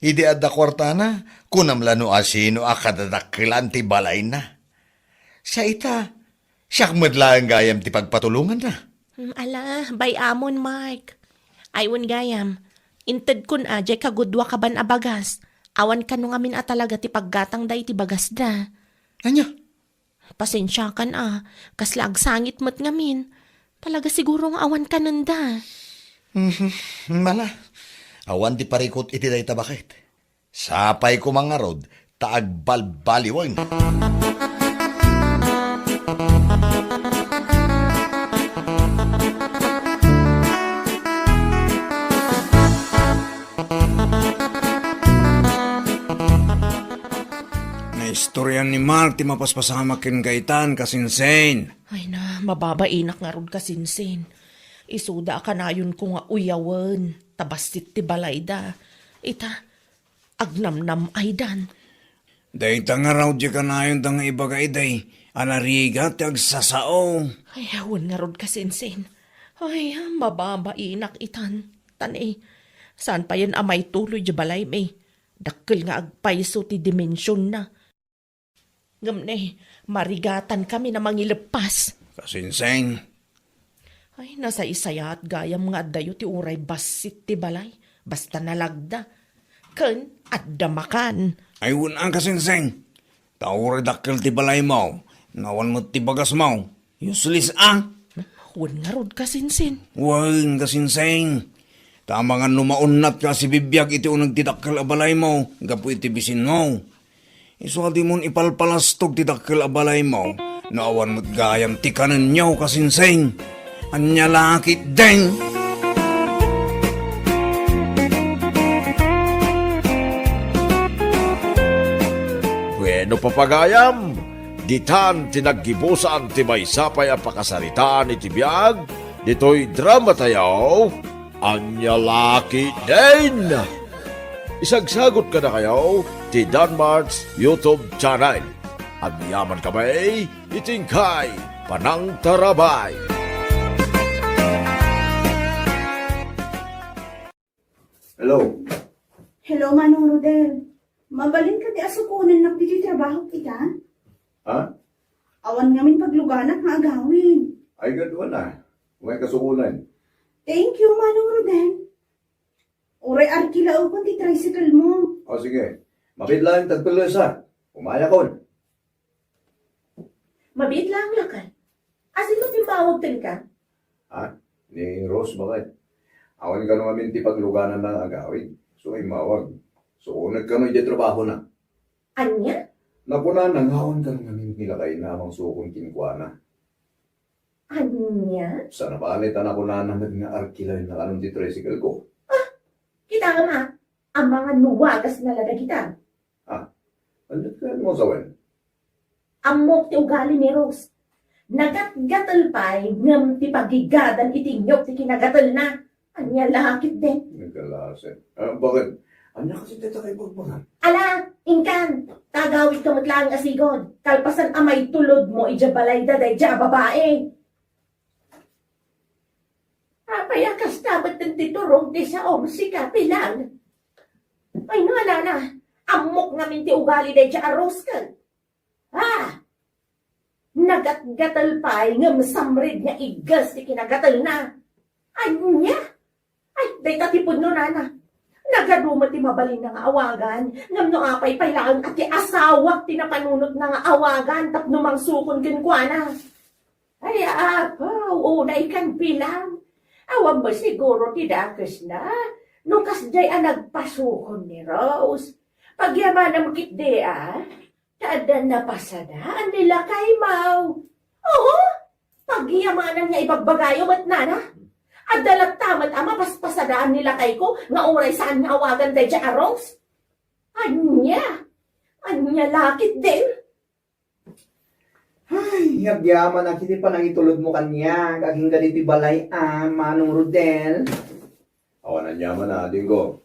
Idi adda kwarta na, kunamlano asino akadadakilan ti balay na. Sa ita, siyak madlaan gayam ti pagpatulungan na. Ala, bay amon, Mark. Aywan gayam, inted kun ajay kagudwa ka ban abagas. Awan ka nung amin talaga ti paggatang day ti bagas da. Anya? Pasensya kan kasla agsangit mo't ngamin. Talaga siguro nga awan ka nanda. Mala, awan ti parikot iti day tabakit. Sapay ko mga rod, taagbalbaliwan. Na istorya ni Mark ti mapaspasama ken kaitan kasinsen. Ay na, mababainak nga rod kasinsin. Isuda ka na yun ko nga uyawan. Tabasit ti balayda. Ita, agnamnam ay dan. Dayta nga raw di ka na yun nga ibagay day. Anariga ti agsasao. Ay, awan nga rod kasinsin. Ay, mababainak itan. Tanay, saan pa yan amay tuloy di balay may? Dakkel nga agpaiso ti dimensyon na. Ngamne, marigatan kami na mangilepas. Kasinsen. Ay, nasa isaya at gayam nga dayo ti uray basit ti balay. Basta nalagda. Ken, at damakan. Ay unang kasinsen. Taure dakkel ti balay mo. Nawan mo ti bagas mo. Useless Huwag nga rod kasinsin. Wan kasinsen. Tama nga numaunat ka si bibiyag iti unag ti dakkel a balay mo. Gapu iti bisin mo. Iswadi mon ipalpalastog ti dakkel a balay mo. Naawan mo't gayam ti kanan nyaw kasinsen. Anya lakit deng. Bueno papagayam, ditan tinaggibusan ti may sapay a pakasaritaan iti biyag, dito'y drama tayaw, anya laki din. Isagsagot ka na kayo ti Danmarks YouTube channel. At yaman kamay, itingkay, panang tarabay. Hello. Hello, Manong Rodel. Mabalin ka di asukunan na dito trabaho kita. Ha? Awan ngamin pagluganak nga agawin. Ay, gano'n na. May kasukulan. Thank you, Manong Rodel. Uray arkilaw ko ti tricycle mo. O sige, makidlaan tagpilasa. Umaya ko. Mabit lang lakan. Asin mo timbawag ka? Ha? Ni Rose, bakit? Awan ka naman ti pagluganan ng agawin. So ay mawag. So nagkanoy di trabaho na. Anya? Napuna nang hawan ka naman nila kay namang sukong kinkwana. Anya? Sa napalitan ako na nang nga arkilay na anong di tricycle ko. Kita nga ma, ang mga nuwagas na lada kita. Ano ka mo sa wen? Amok ti ugali ni Rose. Nagatgatal pa'y ngam ti pagigadan itinyok ti kinagatal na. Anya lakit din. Nagkalasin. Bakit? Anya kasi dito kay Pagbangan. Ala, ingkan, tagawid ka matlang asigod. Kalpasan amay tulod mo, ijabalay daday, ja babae. Papayakas dapat ng titurong ti sa si kapilang. Ay na, amok namin ti ugali day ja aros kan. Nagatgatal pa'y ngam samrid nga igas ti kinagatal na. Anya? Ay, day tatipod no, nana. Nagaduma ti mabalin nga awagan. Ngam no apay pailaan at ti asawak ti napanunot nga awagan tapno mang sukon kinkwana. Ay, apaw, unay kan pilang. Awang ba siguro ti dakes na? Nung kasday nagpasukon ni Rose. Pagyaman ang kitde tada na pasadaan nila kay Mau. Oo, pagyamanan niya ibagbagayo at nana. At dalat tamat ama paspasadaan nila kay ko nga oray saan nga awagan day dya arose. Anya lakit din. Ay, yabyaman ang kiti pa nang itulod mo kanya. Kaging ganiti balay Manong Rodel. Awan na yaman na, Dinggo.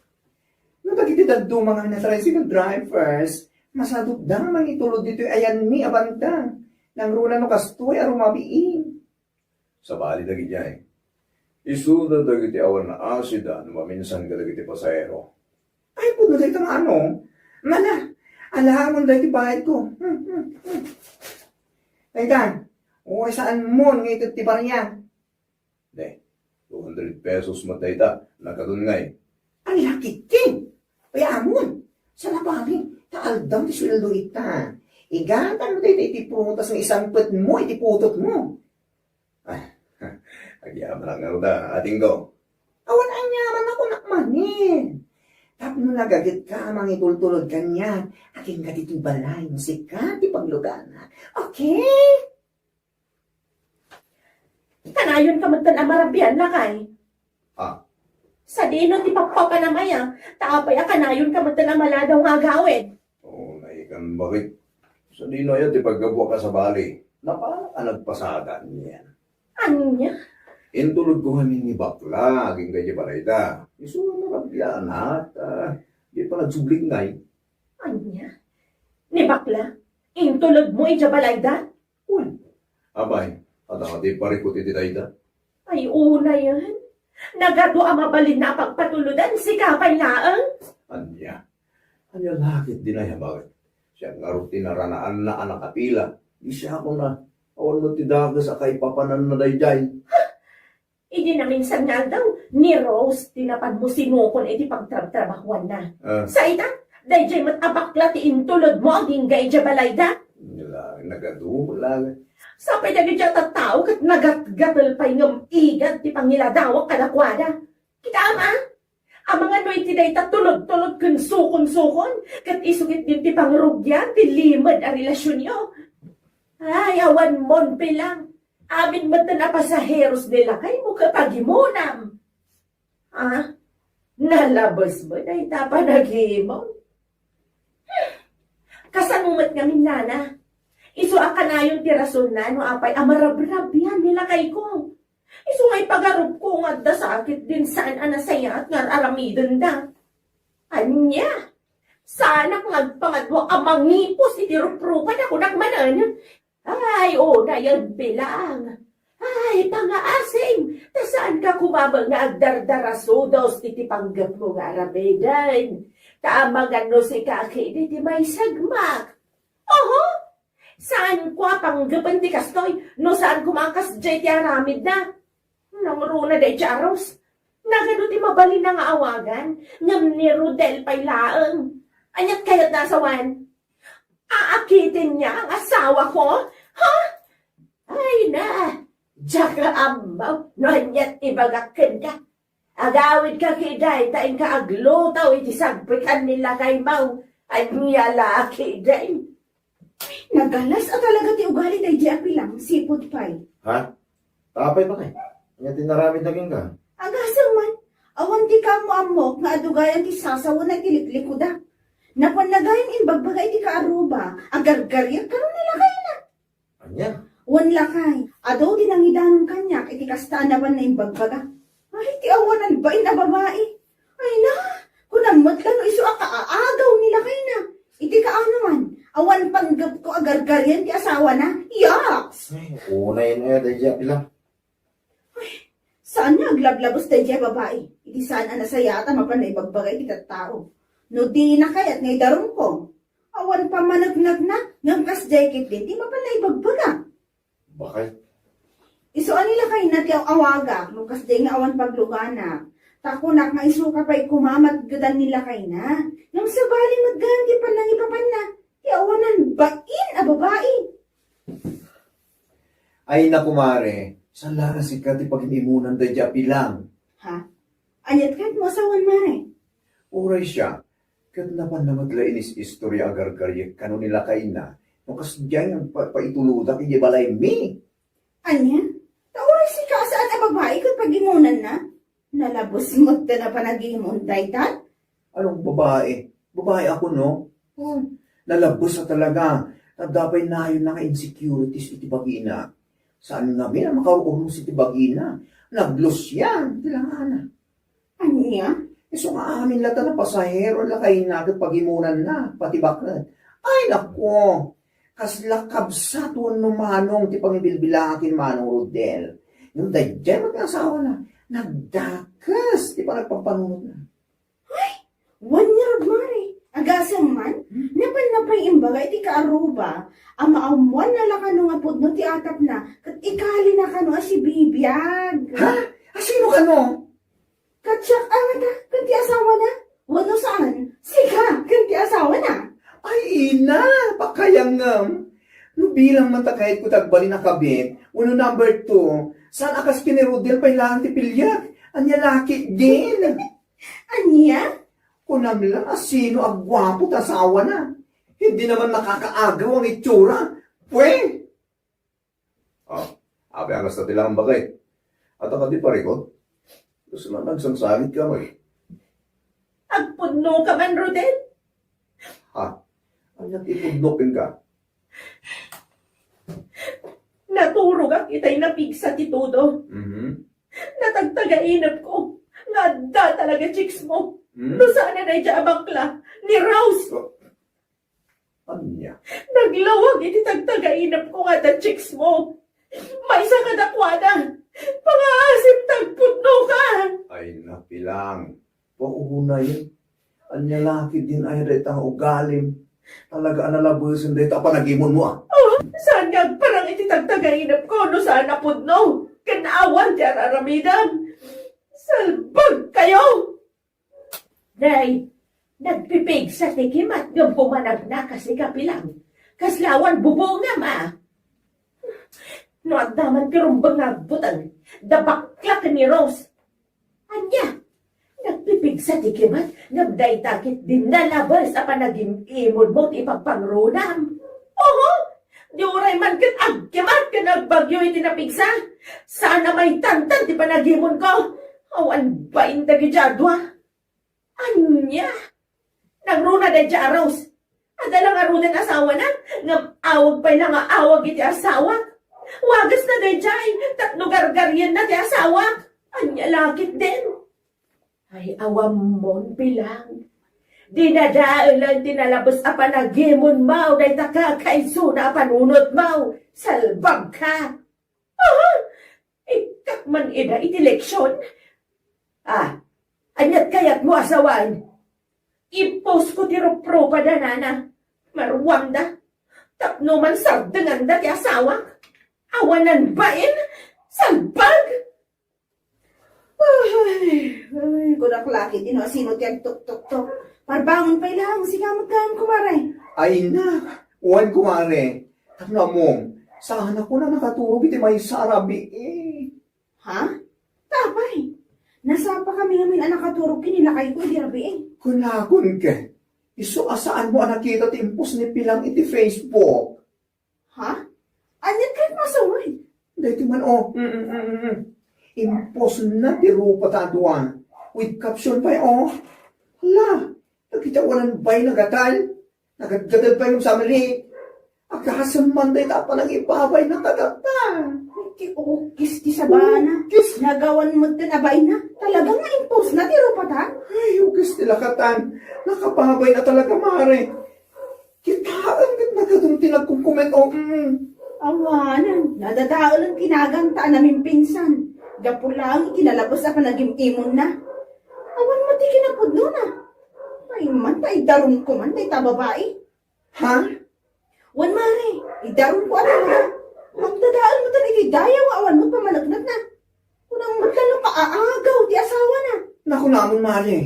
No, bagiti daddo mga na tricycle drivers. Masadot da mang itulod dito ayan mi abanta. Nang rula no kastoy arumabiin. Sa bali dagi jay. Isuda dagiti awan na asida no maminsan ka dagiti pasahero. Ay, puno dito nga ano. Mala, alahamon dito bayad ko. Kaitan, o saan mo nga ito tibar niya? De, 200 pesos matay ta, nakadun ngay. Ang laki king. Kaya amon, sa labangin, taaldam ti sweldo ita. Igatan mo dito itiputas ng isang pet mo, itiputot mo. Agyaman ang nga da, ating go. Awan ang yaman ako nakmanin. Tapno nagagit ka, mangitultulod ka niya. Aking gatiti balay, musika, ti paglugana. Okay? Kanayon ka magtan amarabian lakay. Ah. Sa dino ti papapanamaya, taapay kanayon ka magtan amaladaw nga gawin. Oo, naikan bakit? Sa dino yan, di paggabuwa ka sa bali. Napala ka nagpasagan niyan. Anya? Intulog ko kami ni Bakla, aging kaya balayda. Iso na nabiyaan at di pa nagsubling ngay. Anya? Ni bakla? Intulod mo ijabalayda? Uy, abay, at ang ati parikot iti dayda. Ay una yan. Nagado ang mabalin na pagpatuludan si kapay laang. Anya lakit din ay bakit? Siya nga rin tinaranaan na anak kapila. Di siya ako na, awan mo tidagas akay papanan na dayday. Hindi na minsan nga daw, ni Rose, tinapad mo sinukon iti pagtrabahuan na. Sa ita, dahil dyan matabakla ti intulod mo ang dinggay jabalayda. Nila, nagadumula. Sa pinagin dyan tatao kat nagat-gatal pa yung igad ti pangiladawak kalakwada. Kita ama? Ang mga noy ti day tatulog-tulog kun sukon-sukon, kat isugit din ti pangrugyan, ti limad a relasyon nyo. Ay, awan mon pilang. Amin man na pasaheros nila kay mo kapagimunam. Ah, nalabas mo na itapa naghimon. Kasanumat ngamin nana. Iso akanayon ti rason na no apay amarabrab yan nila kay ko. Iso ngay pagarup ko nga da sakit din saan anasaya at nga aramidon da. Anya, sana kung agpangadwa amang ngipos itiruprupan ako nakmanan. Ay, na yan bilang. Ay, pangaasim, tasaan ka kumabang nga agdardarasodos titi panggap mo nga arabedan. Taamagan no si kaki titi may sagmak. Oho, saan ko panggapan ti kastoy, no saan kumakas jay ti aramid na. Nang runa day charos, nagano ti mabalin na nga awagan, ngam ni Rodel pay laeng. Anyat kayat nasawan? Aakitin niya ang asawa ko? Ha? Ay na, Jaka amaw, nanyat ibagakin ka. Agawid ka kiday, tain ka aglutaw, iti sagpikan nila kay maw. Ay niyala kiday. Nagalas at talaga ti ugali day di apilang, sipod pay. Ha? Tapay pa kay? Nga tinaramid na ka. Agasang man, awan ti kamo amok nga adugayan ti sasawa na tiliklikod. Napanagayan imbagbagay ti kaaruba, agargaryak karon nila kayo na. Anya? Wan lakay, adaw din ang idanong kanyak, iti kastaan naman na imbagbaga. Ay, ti awanan ba na babae? Ay na, kunamot lang iso akaagaw nila kayo na. Iti kaano man, awan panggap ko agargaryan ti asawa na. Yaks! Ay, una yun dahil pila. Saan nga aglablabos tayo diya babae? Iti saan anasayata mapan na ibagbagay kita tao. No di na kayat ngay darong ko. Awan pa managnag na, ngangkas jacket din, di mapan na ibagbaga. Bakit? Isuan nila kayo na ti awaga, lukas day nga awan paglugana. Takunak nga isuka pa'y kumamat gadan nila kayo na. Nang sabaling magganti pa nang ipapan na, ti awanan bain a babae. Ay na kumare, saan lara si Kati pag inimunan da dya pilang? Ha? Anyat kahit mo asawan mare. Uray siya, kat naman na maglainis istorya agar-garyak kano nila kain na, nung kasdyan yung paituludak hindi balay mi. Anya? Tauray si ka saan a babae kung pagimunan na? Nalabos mo't na panagimun daytan? Anong babae? Babae ako, no? Nalabos na talaga. Nagdapay na yun na insecurities iti bagina. Saan namin ang makaurong si iti bagina? Naglos yan. Tilangana. Anya? So nga amin lata na pasahero lakay na pagimunan na. Pati bakit? Ay, nako. Kaslakab sa tuwan no manong ti pangibilbilakin manong Rodel. Yung dayjay mag-asawa na. Nagdakas. Di pa nagpapanunod na. One year old mare. Agasang man, napan imbaga iti kaaruba, ang maamuan na lakano nga pudno ti atap na, kat ikali na kano si bibiyag. Ha? Sino ka no? Katsak ta, kanti asawa na. Wano saan? Sika, kanti asawa na. Ay, ina, pakayang no bilang man takahit ko tagbali na kabit, uno number 2, saan akas kini Rodel pa ilang ti pilyag? Anya laki din. Anya? Kunam lang sino ang gwapo ta asawa na. Hindi naman nakakaagaw ang itsura. Pwe! Abe ang hasta tilang bagay. At ang di parikot. Gusto na nagsangsangit ka mo eh. Agpuno ka man, Rodel. Anyak ipudnokin ka. Naturog ang itay na pigsa ti Todo. Natagtagainap ko. Nga da talaga chicks mo. No sana na dya abakla ni Rose. Anya? Naglawag iti tagtagainap ko nga da chicks mo. May isa ka dakwada. Pangaasip tagputno ka. Ay napilang. Pauna yun. Anya laki din ay retang ugalim. Talaga analabusin dito panagimon mo ah. Saan nga parang iti tagtagainap ko no sana putno. Kanaawan ti araramidan. Salbag kayo! Nay, nagpipig sa tikim at ng pumanag na kasi kapilang. Kaslawan bubong na ma. No at daman pirumbang nagbutang, dabaklak ni Rose. Anya, nagpipig sa tikim at nagdaitakit din nalabas sa panaging imod mo't ipagpangrunam. Oho, di uray man kat agkimat ka nagbagyo iti napigsa. Sana may tantan ti panagimon ko. Awan ba indagi jadwa? Anya? Nagruna da dya Rose. Adalang arunan asawa na. Ngam awag pa lang awag iti asawa. Wagas na da dya. Tatlo gargaryan na ti asawa. Anya lakit din. Ay awam mon bilang. Di na daan tinalabas a panagimon mau. Day takakaiso na panunot mau. Salbag ka. Aha! Ikak man ina iti leksyon. Anyat kayat mo asawan. I-post ko ti ropro pa danana. Marwam da. Tapno man sabdangan da ti asawa. Awanan bain. Salbag. Ay, kudak laki din o sino tiyag tuk-tuk-tuk. Parbangon pa ilang, sige magkaan kumaray. Ay na, uwan kumare. Tanda mo, sana ko na nakaturog iti may sarabi eh. Ha? Tapay. Nasapa kami ngamin anak katurog kinilakay ko, di rabi eh. Kunakon ka. Iso asaan mo nakita timpos ni Pilang iti Facebook. Ha? Anyat kahit masaway. Dito man Impos na ti rupa taduan. With caption pa Hala, nakita walang bay nagatal. Nagagadal pa yung samari. Akasam man day tapa ng ibabay na kagata. Ti ukis ti sabana. Nagawan mo tinabay na. Talagang na-impose na ti rupata. Ay, ukis nila katan. Nakababay na talaga, mare. Kitaan kat nagadong tinagkukument Awanan. Nadadao lang kinagantaan namin pinsan. Gapo lang kinalabas ako naging imon na. Awan mo ti kinapudno na. Ay man, tay daron ko man, tay tababae. Ha? Wan mare, idaron ko ano. Magdadaan mo talaga dayaw, awan mo pamalagnat na. Kunang matlalo ka aagaw, di asawa na. Naku namon, mare.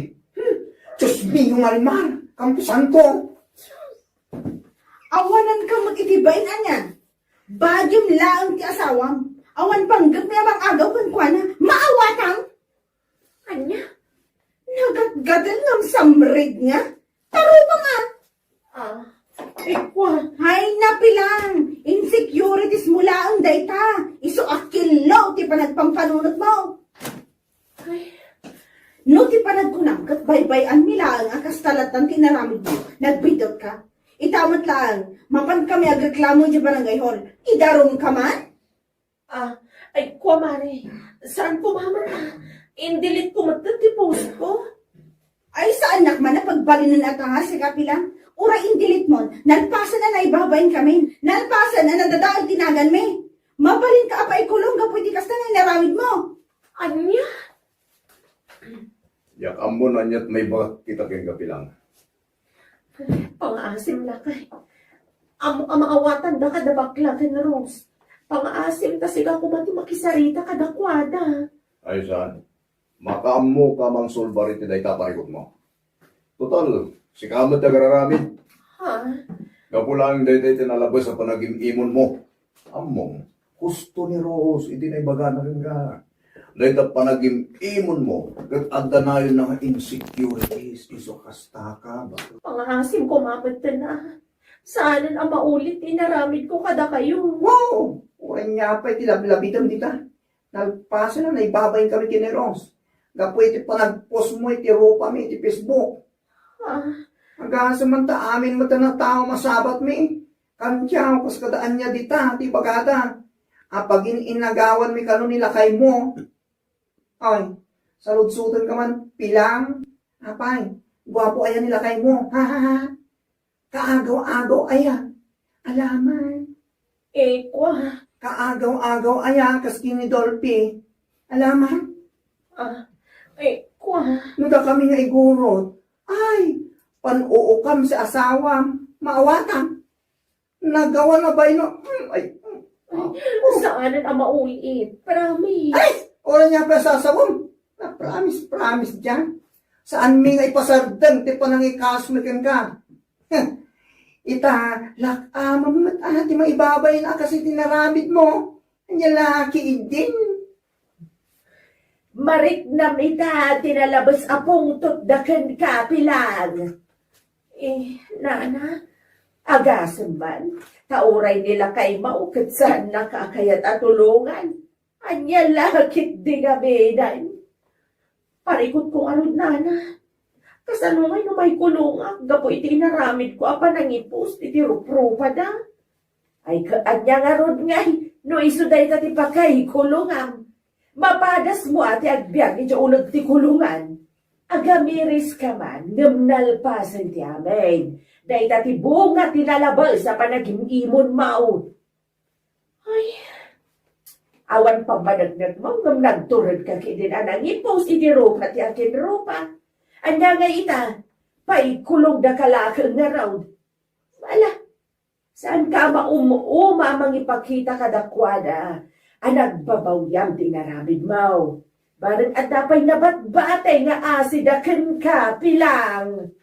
Diyos mio, marimar. Kampusan ko. Awanan ka mag-itibain anyan. Bagyom laang ti asawang. Awan panggap niya bang agaw kan kwa na. Maawatang. Anya? Nagatgadal ng samrid nga. Taro pa nga. Ikwa. Hay napilang. Insecurities mula ang dayta. Iso akilaw ti panagpampanunot mo. No ti panagkunang kat baybayan nila ang akastalatan tinaramid mo. Nagbidot ka. Itamot lang. Mapan kami agreklamo di barangay hall. Idarong ka man? Ay kwa mare. Saan ko mama na? Indilit ko ti post ko. Ay sa anak man na pagbalinan at nga si kapilang. Ura indilit mo. Nalpasan na naibabayin kami. Nalpasan na nadadaag tinagan me. Mabalin ka apa ikulong ka pwede kas na naramid mo. Anya? Yak amon anyat may bagat kita keng kapilang. Pangasim na kay. Amo amaawatan da kada bakla ken Rose. Pangasim ta siga ko mati makisarita kada kwada. Ay saan? Makaammo ka mang solbari ti day taparikot mo. Total, si kamot nagararamid. Ha? Kapulang day tinalabas sa panaging imon mo. Among, gusto ni Rose, iti na ibaga na rin ka. Dahil na panagim-imon mo, anda na yun ng insecurities, iso kasta ka ba? Mga asim ko mamatan na. Saan ang maulit inaramid ko kada kayo. Wow! Uwan niya pa, iti labi-labitan dita. Nagpasa na, naibabayin kami kineros. Gapo iti pa nag-post mo, iti ropa mi, iti Facebook. Ah, Hanggang samanta amin mo na tao masabat mi. Kantyaw, kas kadaan niya dita, ti bagata. Apag inagawan mi kanon nila kay mo. Ay, saludsudan ka man, pilang. Apay, guwapo ayan nila kay mo. Ha ha ha. Kaagaw-agaw ayan. Alaman. kwa. Kaagaw-agaw ayan, kas kini Dolphy. Alaman. Kwa. Nuda kami nga igurot. Ay, panuukam sa asawam. Maawatan. Nagawa na ba ino? Ay, Saan ang maulit? Promise. ay! Wala niya pa sa asawam. Na promise dyan. Saan mi nga ipasardang, ti pa nang ikasmikan ka. Ita, lakamam at ati maibabay na kasi tinaramid mo. Anya laki din. Marik na ita, tinalabas apong tutdakan kapilang. Nana, agasan man, tauray nila kay maukat saan nakakayat at tulungan. Anya lakit di gabinan. Parikot kong anod, nana. Kasanungay no may kulunga, gapo iti naramid ko apa nangipos, iti ruprupa da. Ay, anya nga rod ngay, no isuday ka ti pakay kulungam. Mapadas mo ati agbyag iti unag ti kulungan. Agamiris ka man, ngamnalpasan ti amin. Dahil ti bunga tinalabal sa panagimimon maut. Ay, awan pa managnag mo, ngam nagturad ka kidin anang ipos iti rupa ti akin rupa. Anya nga ita, paikulong da kalakal nga raw. Wala, saan ka mauma mangipakita kadakwada? Anagbabawyam di naramid mo. Barang at napay nabatbatay nga asidakan ka pilang.